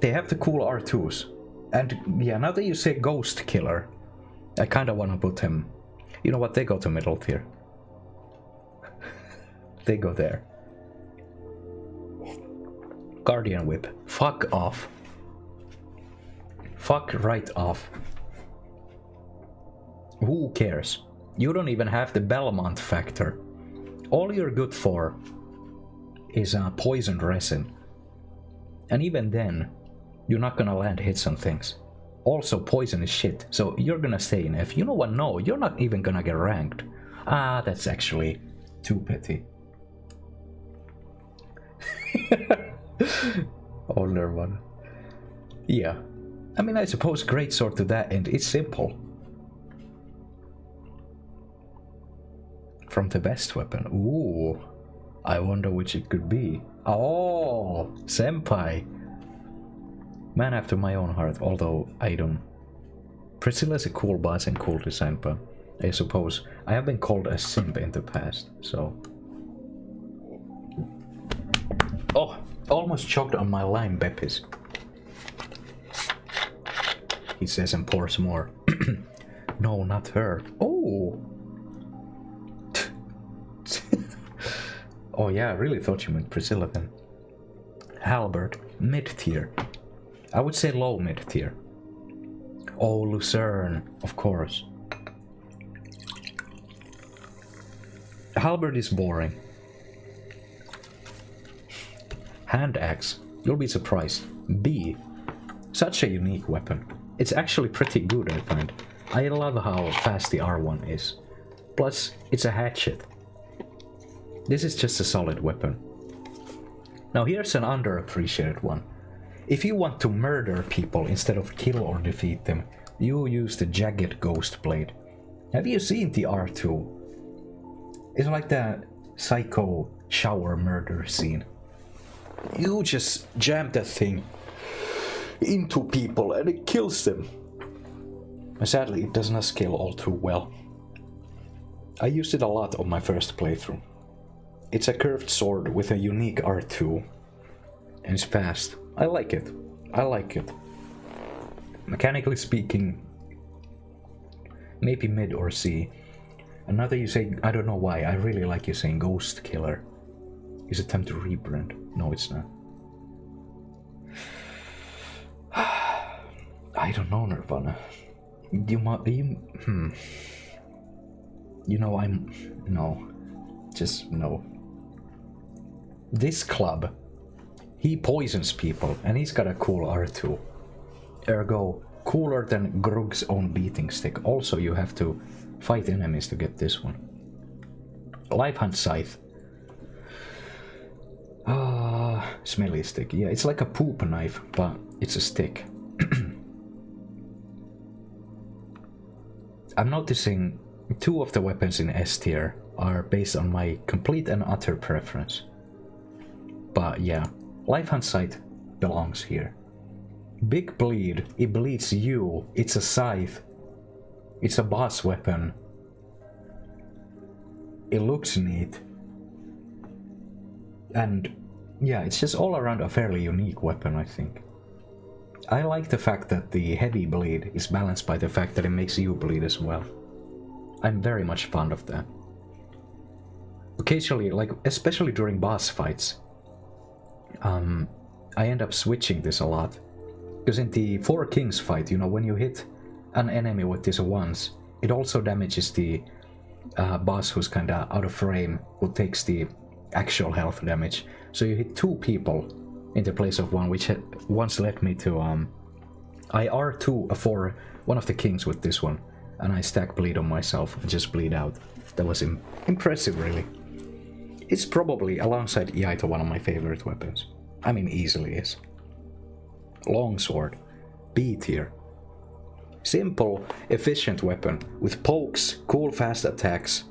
they have the cool R2s. And yeah, now that you say Ghost Killer, I kinda wanna put him. You know what, they go to middle tier. They go there. Guardian Whip. Fuck off. Fuck right off. Who cares? You don't even have the Belmont factor. All you're good for is poisoned resin. And even then, you're not gonna land hits on things. Also, poison is shit, so you're gonna stay in F. You know what? No, you're not even gonna get ranked. Ah, that's actually too petty. Older one. Yeah. I mean, I suppose Greatsword to that end, it's simple. From the best weapon. Ooh. I wonder which it could be. Oh, Senpai. Man after my own heart, although I don't... Priscilla's a cool boss and cool design, but I suppose I have been called a simp in the past, so... Oh, almost choked on my lime beppis. He says and pours more. No, not her. Oh! Oh yeah, I really thought you meant Priscilla then. Halberd, mid-tier. I would say low mid-tier. Oh, Lucerne, of course. Halberd is boring. Hand axe, you'll be surprised. B, such a unique weapon. It's actually pretty good, I find. I love how fast the R1 is. Plus, it's a hatchet. This is just a solid weapon. Now here's an underappreciated one. If you want to murder people instead of kill or defeat them, you use the Jagged Ghost Blade. Have you seen the R2? It's like that psycho shower murder scene. You just jam that thing into people and it kills them. Sadly, it does not scale all too well. I used it a lot on my first playthrough. It's a curved sword with a unique R2. And it's fast. I like it. I like it. Mechanically speaking, maybe mid or C. Another you say, I don't know why, I really like you saying Ghost Killer. Is it time to rebrand? No, it's not. I don't know, Nirvana. You know, no. Just no. This club, he poisons people, and he's got a cool R2. Ergo, cooler than Grug's own beating stick. Also, you have to fight enemies to get this one. Life Hunt Scythe. Smelly stick. Yeah, it's like a poop knife, but it's a stick. I'm noticing two of the weapons in S tier are based on my complete and utter preference. But yeah, Life Hunt Scythe belongs here. Big bleed, it bleeds you, it's a scythe. It's a boss weapon. It looks neat. And yeah, it's just all around a fairly unique weapon, I think. I like the fact that the heavy bleed is balanced by the fact that it makes you bleed as well. I'm very much fond of that. Occasionally, like especially during boss fights, I end up switching this a lot. Because in the Four Kings fight, you know, when you hit an enemy with this once, it also damages the boss who's kinda out of frame, who takes the actual health damage. So you hit two people in the place of one, which once led me to I R2 for one of the kings with this one, and I stack bleed on myself and just bleed out. That was impressive, really. It's probably, alongside Iaito, one of my favorite weapons. I mean, easily is. Longsword, B tier. Simple, efficient weapon with pokes, cool fast attacks.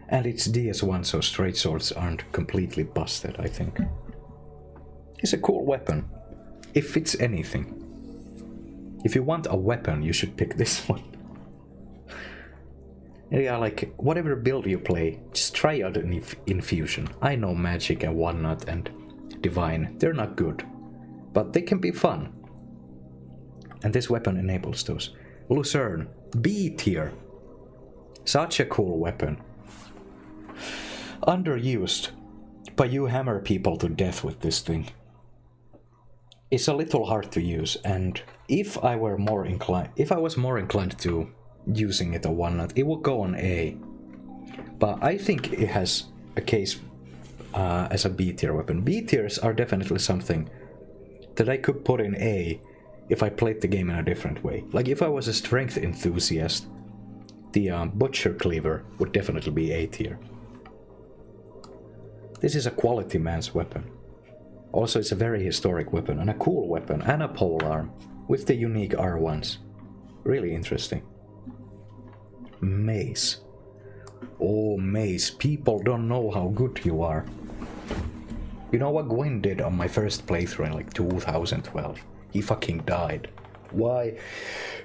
And it's DS1, so straight swords aren't completely busted, I think. It's a cool weapon. It fits anything. If you want a weapon, you should pick this one. Yeah, like, whatever build you play, just try out an infusion. I know magic and whatnot, and divine. They're not good, but they can be fun. And this weapon enables those. Lucerne, B tier. Such a cool weapon. Underused, but you hammer people to death with this thing. It's a little hard to use, and if I was more inclined to using it a 1-nut, it would go on A. But I think it has a case as a B tier weapon. B tiers are definitely something that I could put in A if I played the game in a different way. Like if I was a strength enthusiast, the Butcher Cleaver would definitely be A tier. This is a quality man's weapon. Also, it's a very historic weapon, and a cool weapon, and a polearm, with the unique R1s. Really interesting. Mace. Oh, Mace, people don't know how good you are. You know what Gwyn did on my first playthrough in like 2012? He fucking died. Why?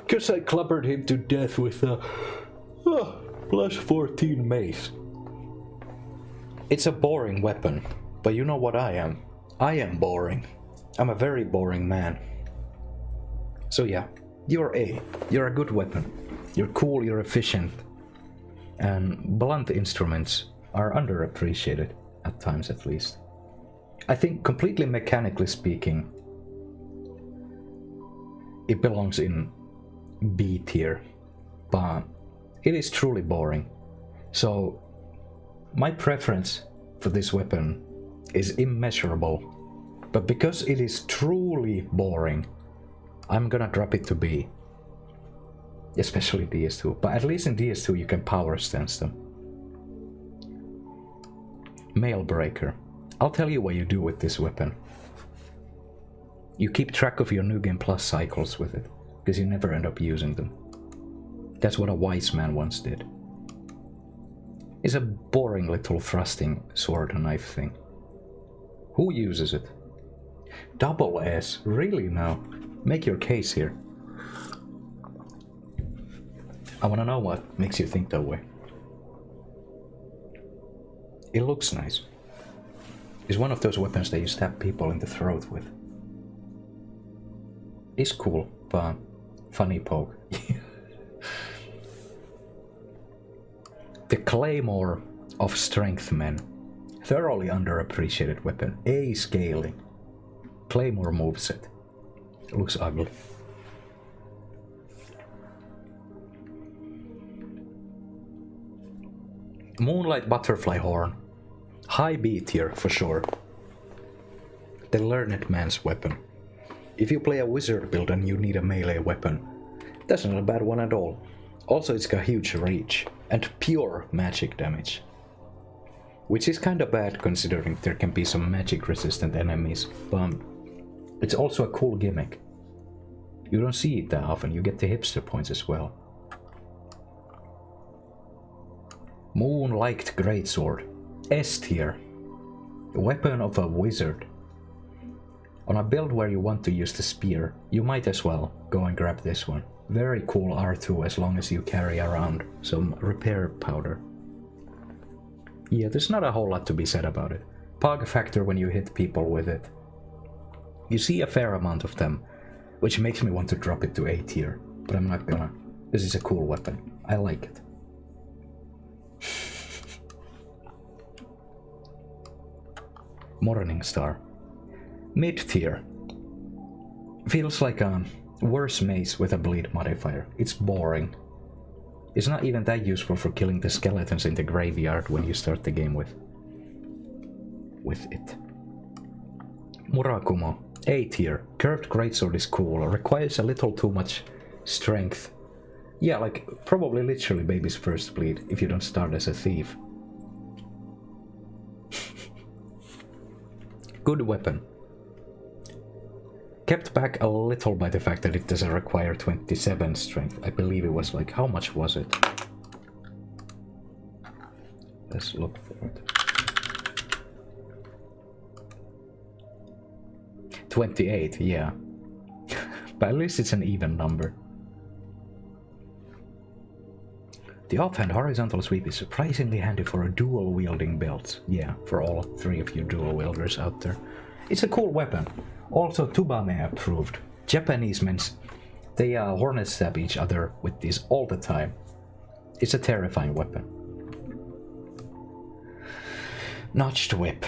Because I clobbered him to death with a plus 14 mace. It's a boring weapon, but you know what I am? I am boring. I'm a very boring man. So yeah, you're A. You're a good weapon. You're cool, you're efficient. And blunt instruments are underappreciated, at times at least. I think completely mechanically speaking, it belongs in B tier, but it is truly boring. So my preference for this weapon is immeasurable, but because it is truly boring, I'm gonna drop it to B. Especially DS2, but at least in DS2 you can power stance them. Mail Breaker. I'll tell you what you do with this weapon. You keep track of your New Game Plus cycles with it, because you never end up using them. That's what a wise man once did. It's a boring little thrusting sword and knife thing. Who uses it? Double S, really now? Make your case here. I wanna know what makes you think that way. It looks nice. It's one of those weapons that you stab people in the throat with. It's cool, but funny poke. The Claymore of Strength Men. Thoroughly underappreciated weapon. A scaling. Claymore moveset. Looks ugly. Moonlight Butterfly Horn. High B tier for sure. The Learned Man's weapon. If you play a wizard build and you need a melee weapon, that's not a bad one at all. Also, it's got huge reach and pure magic damage. Which is kinda bad considering there can be some magic resistant enemies, but it's also a cool gimmick. You don't see it that often, you get the hipster points as well. Moonlight Greatsword. S tier. Weapon of a wizard. On a build where you want to use the spear, you might as well go and grab this one. Very cool R2 as long as you carry around some repair powder. Yeah, there's not a whole lot to be said about it. Pog factor when you hit people with it. You see a fair amount of them, which makes me want to drop it to A tier, but I'm not gonna. This is a cool weapon. I like it. Morningstar. Mid tier. Feels like a worse mace with a bleed modifier. It's boring. It's not even that useful for killing the skeletons in the graveyard when you start the game with it. Murakumo. A tier. Curved greatsword is cool. Requires a little too much strength. Yeah, like probably literally baby's first bleed if you don't start as a thief. Good weapon. Kept back a little by the fact that it doesn't require 27 strength. I believe it was like, how much was it? Let's look for it. 28, yeah. But at least it's an even number. The offhand horizontal sweep is surprisingly handy for a dual wielding build. Yeah, for all three of you dual wielders out there. It's a cool weapon. Also Tubame approved. Japanese men, they hornet stab each other with these all the time. It's a terrifying weapon. Notched whip.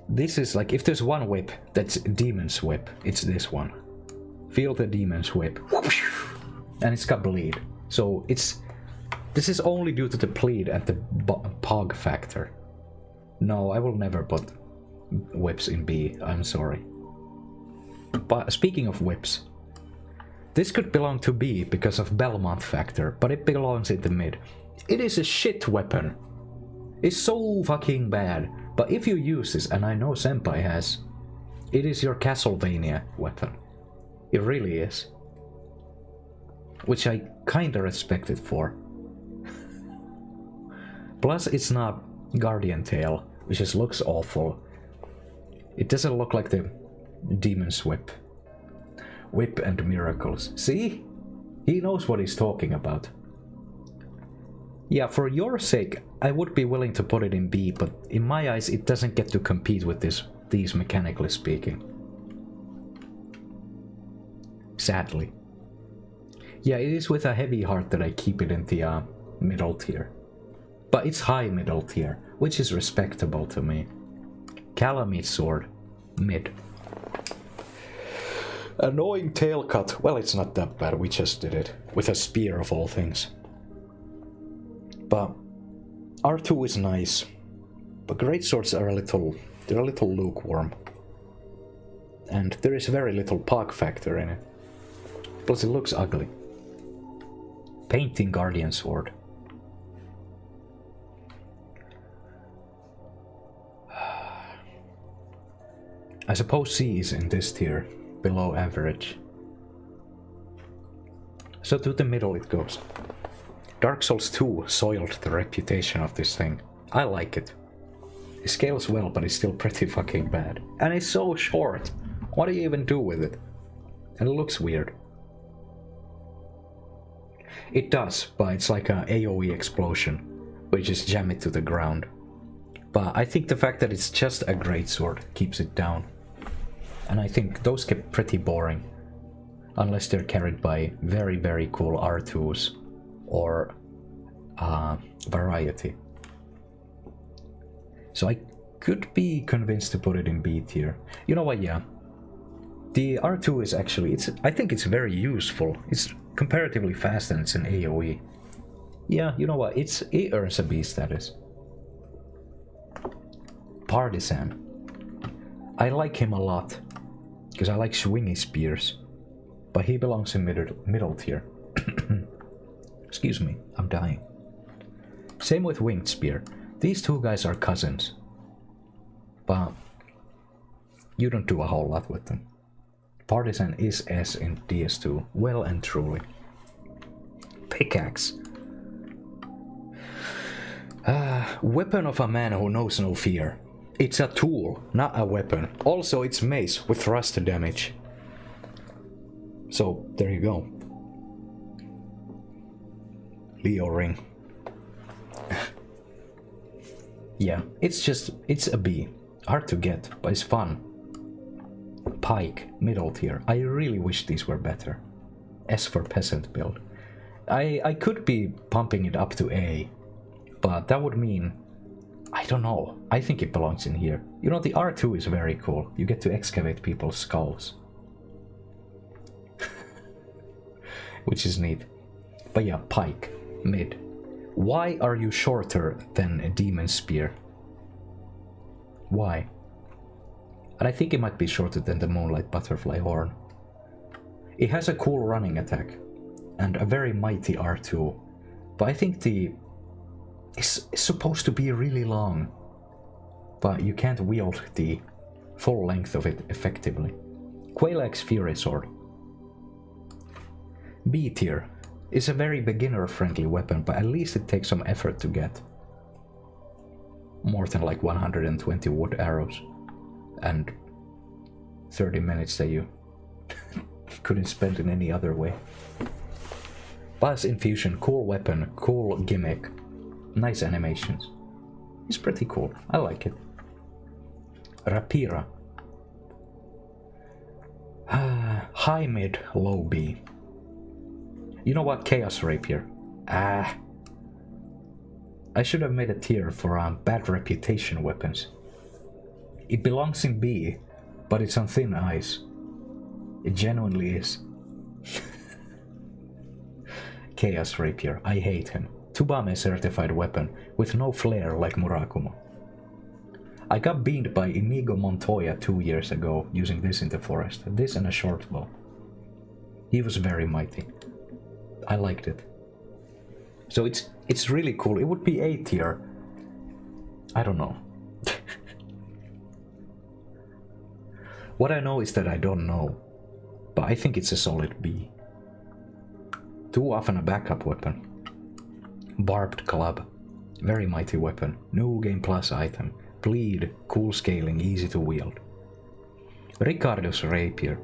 This is like, if there's one whip that's Demon's Whip, it's this one. Feel the Demon's Whip. And it's got bleed. So this is only due to the bleed and the pog factor. No, I will never put whips in B, I'm sorry. But speaking of whips, this could belong to B because of Belmont factor, but it belongs in the mid. It is a shit weapon. It's so fucking bad. But if you use this, and I know Senpai has, it is your Castlevania weapon. It really is. Which I kinda respect it for. Plus it's not Guardian Tail, which just looks awful. It doesn't look like the Demon's Whip. Whip and Miracles. See? He knows what he's talking about. Yeah, for your sake, I would be willing to put it in B, but in my eyes it doesn't get to compete with these mechanically speaking. Sadly. Yeah, it is with a heavy heart that I keep it in the middle tier. But it's high middle tier, which is respectable to me. Calamite Sword, mid. Annoying tail cut. Well, it's not that bad, we just did it. With a spear of all things. But R2 is nice. But Greatswords are they're a little lukewarm. And there is very little pog factor in it. Plus it looks ugly. Painting Guardian Sword. I suppose C is in this tier, below average. So to the middle it goes. Dark Souls 2 soiled the reputation of this thing. I like it. It scales well, but it's still pretty fucking bad. And it's so short. What do you even do with it? And it looks weird. It does, but it's like an AoE explosion, where you just jam it to the ground. But I think the fact that it's just a greatsword keeps it down. And I think those get pretty boring. Unless they're carried by very, very cool R2s. Or variety. So I could be convinced to put it in B tier. You know what, yeah. The R2 is actually, I think it's very useful. It's comparatively fast and it's an AoE. Yeah, you know what, it earns a B status. Partisan. I like him a lot. Because I like swingy spears. But he belongs in middle tier. Excuse me, I'm dying. Same with Winged Spear. These two guys are cousins. But you don't do a whole lot with them. Partisan is S in DS2, well and truly. Pickaxe. Weapon of a man who knows no fear. It's a tool, not a weapon. Also, it's mace with thrust damage. So, there you go. Leo ring. Yeah, it's a B. Hard to get, but it's fun. Pike, middle tier. I really wish these were better. S for peasant build. I could be pumping it up to A, but that would mean, I don't know, I think it belongs in here. You know, the R2 is very cool. You get to excavate people's skulls. Which is neat. But yeah, pike, mid. Why are you shorter than a demon spear? Why? And I think it might be shorter than the Moonlight Butterfly Horn. It has a cool running attack, and a very mighty R2, but I think it's supposed to be really long, but you can't wield the full length of it effectively. Quailax Fury Sword. B tier. Is a very beginner-friendly weapon, but at least it takes some effort to get. More than like 120 wood arrows. And 30 minutes that you couldn't spend in any other way. Buzz Infusion, cool weapon, cool gimmick. Nice animations. It's pretty cool, I like it. Rapira. High mid, low B. You know what? Chaos Rapier. I should have made a tier for bad reputation weapons. It belongs in B, but it's on thin ice. It genuinely is. Chaos Rapier. I hate him. Tubame certified weapon with no flair like Murakumo. I got beamed by Inigo Montoya 2 years ago using this in the forest. This and a short bow. He was very mighty. I liked it. So it's really cool. It would be A tier. I don't know. What I know is that I don't know. But I think it's a solid B. Too often a backup weapon. Barbed Club. Very mighty weapon. New Game Plus item. Bleed. Cool scaling. Easy to wield. Ricardo's Rapier.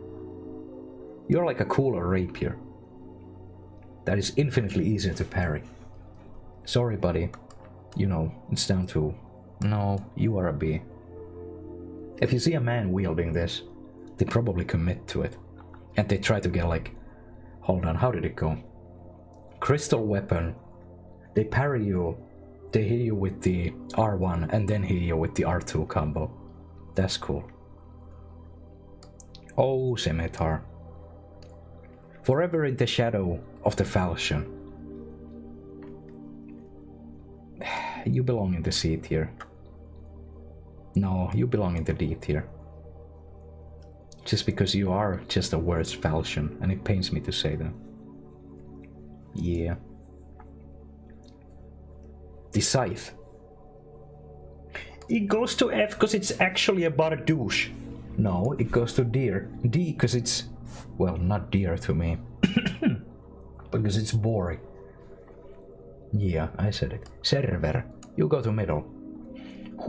You're like a cooler Rapier. That is infinitely easier to parry. Sorry, buddy. You know, it's down to... No, you are a B. If you see a man wielding this, they probably commit to it. And they try to get like... Hold on, how did it go? Crystal weapon. They parry you. They hit you with the R1 and then hit you with the R2 combo. That's cool. Oh, Scimitar. Forever in the shadow of the falchion. You belong in the C tier. No, you belong in the D tier. Just because you are just a worse falchion, and it pains me to say that. Yeah. The Scythe. It goes to F because it's actually about a douche. No, it goes to D because it's... Well, not dear to me. Because it's boring. Yeah, I said it. Server. You go to middle.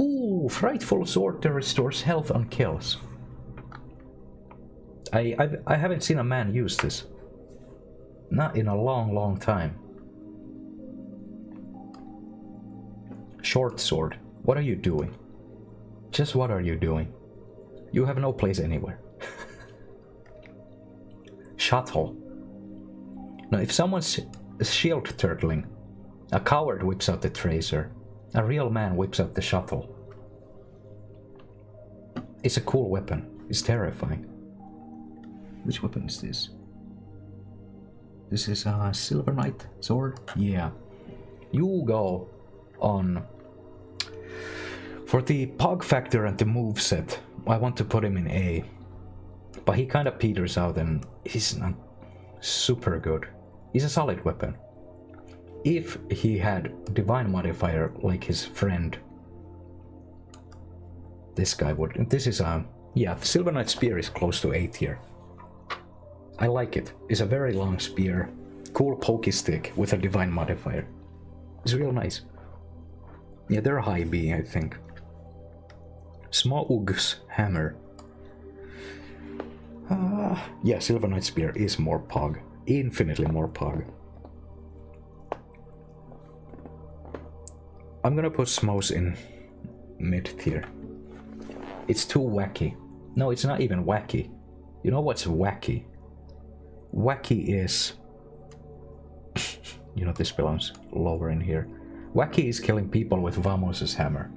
Ooh, Frightful Sword that restores health on kills. I haven't seen a man use this. Not in a long time. Short Sword. What are you doing? Just what are you doing? You have no place anywhere. Shuttle. Now, if someone's shield turtling, a coward whips out the tracer. A real man whips out the shuttle. It's a cool weapon. It's terrifying. Which weapon is this? This is a Silver Knight sword? Yeah. You go on... For the Pog factor and the moveset, I want to put him in A. But he kind of peters out and he's not super good. He's a solid weapon. If he had Divine Modifier like his friend, this guy would. This is a... Yeah, the Silver Knight Spear is close to A tier. I like it. It's a very long spear. Cool pokey stick with a Divine Modifier. It's real nice. Yeah, they're high B, I think. Smaug's Hammer. Yeah, Silver Knight Spear is more Pog. Infinitely more Pog. I'm gonna put Smaug's in mid tier. It's too wacky. No, it's not even wacky. You know what's wacky? Wacky is... You know, this belongs lower in here. Wacky is killing people with Bamos Hammer.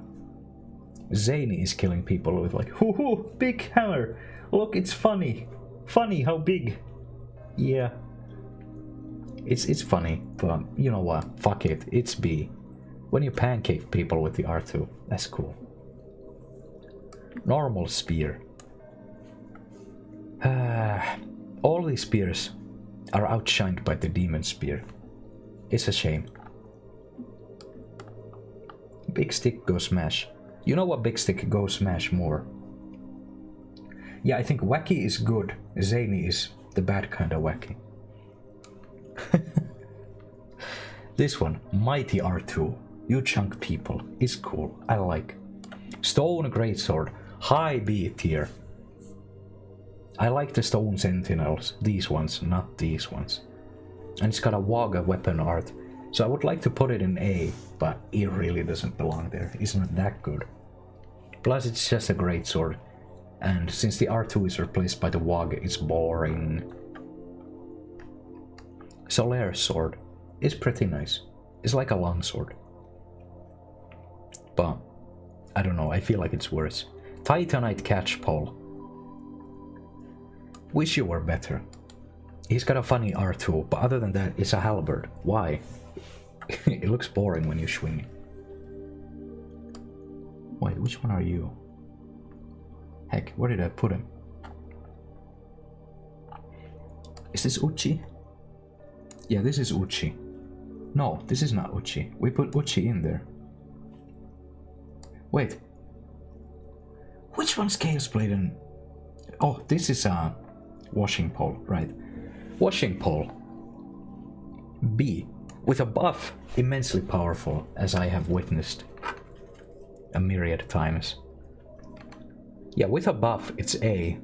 Zany is killing people with like, hoo hoo, big hammer. Look, it's funny. Funny how big. Yeah. It's funny, but you know what? Fuck it. It's B. When you pancake people with the R2, that's cool. Normal spear. All these spears are outshined by the demon spear. It's a shame. Big stick go smash. You know what big stick go smash more? Yeah, I think wacky is good. Zany is the bad kind of wacky. This one, Mighty R2. You chunk people. Is cool. I like. Stone Greatsword. High B tier. I like the Stone Sentinels. These ones, not these ones. And it's got a Waga weapon art. So I would like to put it in A, but it really doesn't belong there. It's not that good. Plus it's just a greatsword. And since the R2 is replaced by the WOG, it's boring. Solaire sword is pretty nice. It's like a longsword. But I don't know, I feel like it's worse. Titanite catchpole. Wish you were better. He's got a funny R2, but other than that, it's a halberd. Why? It looks boring when you swing it. Wait, which one are you? Heck, where did I put him? Is this Uchi? Yeah, this is Uchi. No, this is not Uchi. We put Uchi in there. Wait. Which one's Chaos Blade and... Oh, this is a washing pole, right. Washing pole. B. With a buff, immensely powerful, as I have witnessed a myriad times. Yeah, with a buff, it's A.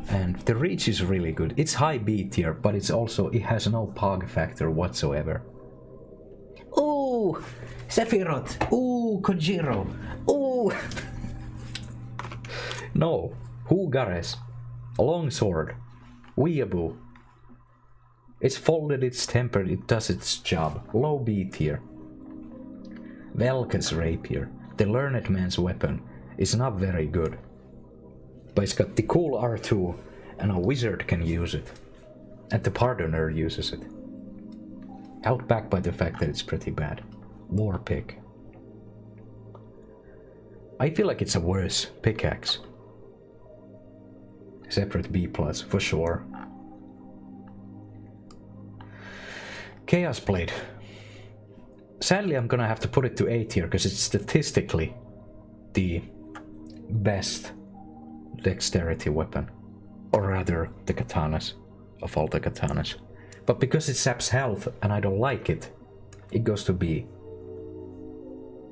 And the reach is really good. It's high B tier, but it's also, it has no pog factor whatsoever. Ooh! Sephiroth! Ooh, Kojiro! Ooh! No. Hugares. A long sword. Weeaboo. It's folded, it's tempered, it does its job. Low B tier. Velka's rapier. The learned man's weapon. Is not very good. But it's got the cool R2, and a wizard can use it. And the pardoner uses it. Held back by the fact that it's pretty bad. War pick. I feel like it's a worse pickaxe. Separate B+, for sure. Chaos Blade. Sadly, I'm gonna have to put it to A tier, because it's statistically the best dexterity weapon. Or rather, the katanas, of all the katanas. But because it saps health, and I don't like it, it goes to B.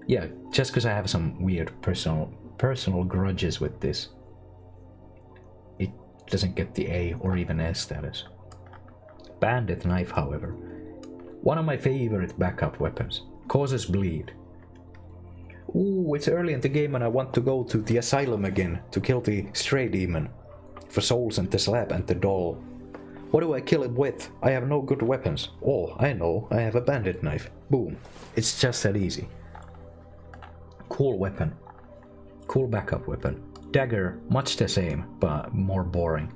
Yeah, just because I have some weird personal grudges with this. It doesn't get the A or even S status. Bandit Knife, however. One of my favorite backup weapons. Causes bleed. Ooh, it's early in the game and I want to go to the asylum again to kill the stray demon. For souls and the slab and the doll. What do I kill it with? I have no good weapons. Oh, I know, I have a bandit knife. Boom. It's just that easy. Cool weapon. Cool backup weapon. Dagger, much the same, but more boring.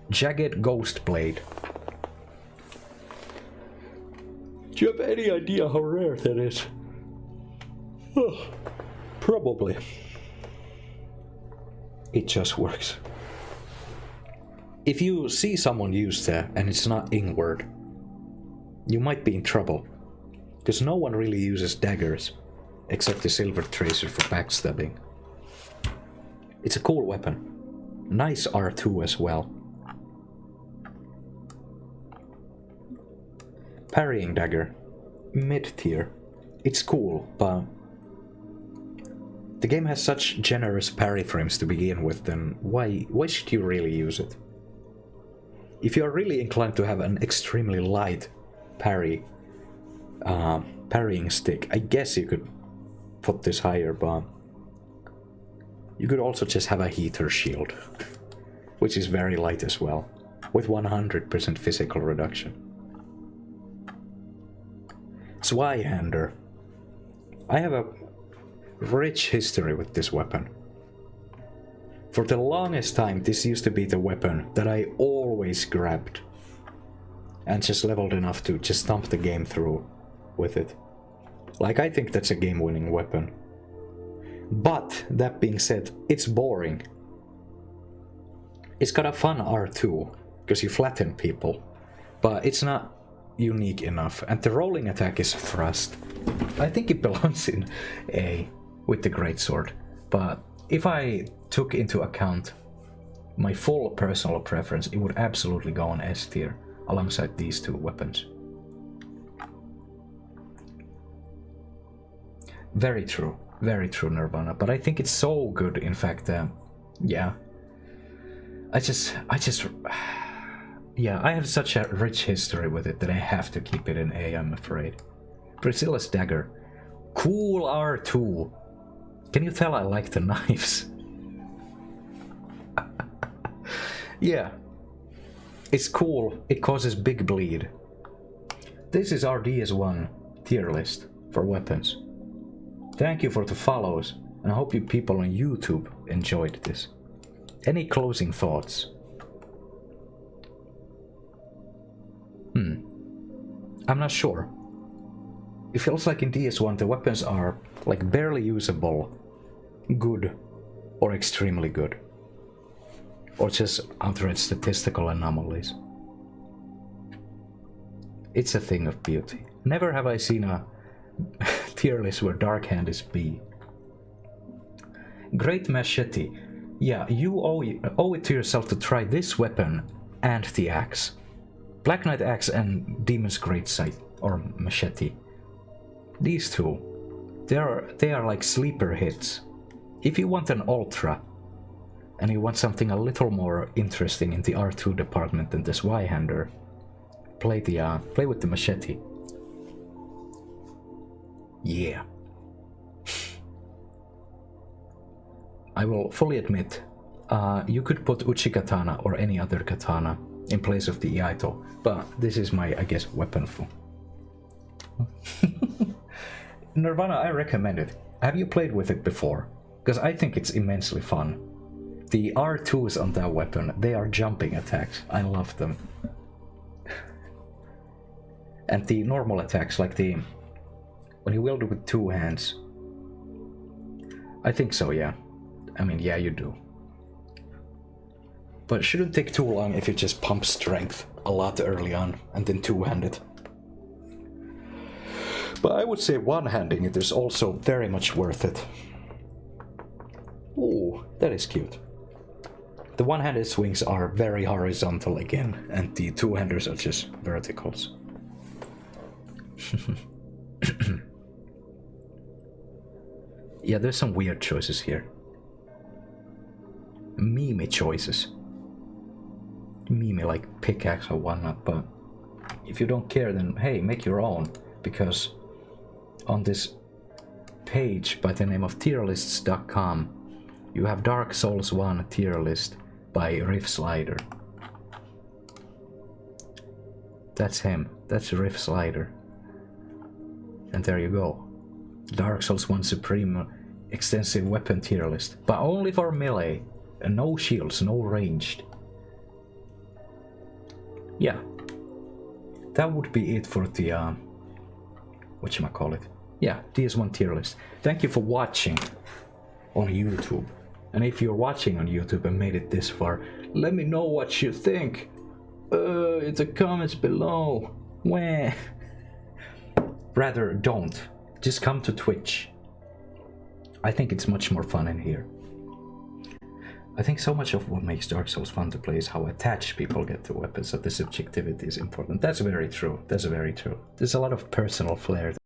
Jagged Ghost Blade. Do you have any idea how rare that is? Oh, probably. It just works. If you see someone use that and it's not inward, you might be in trouble. Because no one really uses daggers, except the Silver Tracer for backstabbing. It's a cool weapon. Nice R2 as well. Parrying Dagger. Mid-tier. It's cool, but the game has such generous parry frames to begin with, then why should you really use it? If you are really inclined to have an extremely light parrying stick, I guess you could put this higher, but you could also just have a heater shield, which is very light as well, with 100% physical reduction. Zweihander. I have a rich history with this weapon. For the longest time, this used to be the weapon that I always grabbed and just leveled enough to just stomp the game through with it. Like, I think that's a game-winning weapon. But, that being said, it's boring. It's got a fun R2, because you flatten people, but it's not unique enough, and the rolling attack is thrust. I think it belongs in A with the Greatsword, but if I took into account my full personal preference, it would absolutely go on S tier alongside these two weapons. Very true, Nirvana, but I think it's so good, in fact, yeah. Yeah, I have such a rich history with it that I have to keep it in A, I'm afraid. Priscilla's Dagger. Cool R2. Can you tell I like the knives? Yeah. It's cool. It causes big bleed. This is our DS1 tier list for weapons. Thank you for the follows, and I hope you people on YouTube enjoyed this. Any closing thoughts? I'm not sure. It feels like in DS1 the weapons are like barely usable, good, or extremely good. Or just outright statistical anomalies. It's a thing of beauty. Never have I seen a tier list where Dark Hand is B. Great Machete. Yeah, you owe it to yourself to try this weapon and the axe. Black Knight Axe and Demon's Great Sight, or Machete. These two, they are like sleeper hits. If you want an Ultra, and you want something a little more interesting in the R2 department than this Y-hander, play with the Machete. Yeah. I will fully admit, you could put Uchi Katana or any other katana in place of the Iaito, but this is my, I guess, weaponful. Nirvana, I recommend it. Have you played with it before? Because I think it's immensely fun. The R2s on that weapon, they are jumping attacks. I love them. And the normal attacks, like when you wield it with two hands. I think so, yeah. I mean, yeah, you do. But it shouldn't take too long if you just pump strength a lot early on and then two-handed. But I would say one-handing it is also very much worth it. Ooh, that is cute. The one-handed swings are very horizontal again, and the two-handers are just verticals. Yeah, there's some weird choices here. Meme choices. Meme like pickaxe or whatnot, but if you don't care, then hey, make your own, because on this page by the name of tierlists.com you have Dark Souls 1 tier list by Riff Slider. That's him. That's Riff Slider. And there you go. Dark Souls 1 Supreme extensive weapon tier list. But only for melee. And no shields, no ranged. Yeah. That would be it for the whatchamacallit. Yeah, DS1 tier list. Thank you for watching on YouTube. And if you're watching on YouTube and made it this far, let me know what you think. In the comments below. Wah. Rather, don't. Just come to Twitch. I think it's much more fun in here. I think so much of what makes Dark Souls fun to play is how attached people get to weapons, that the subjectivity is important. That's very true. That's very true. There's a lot of personal flair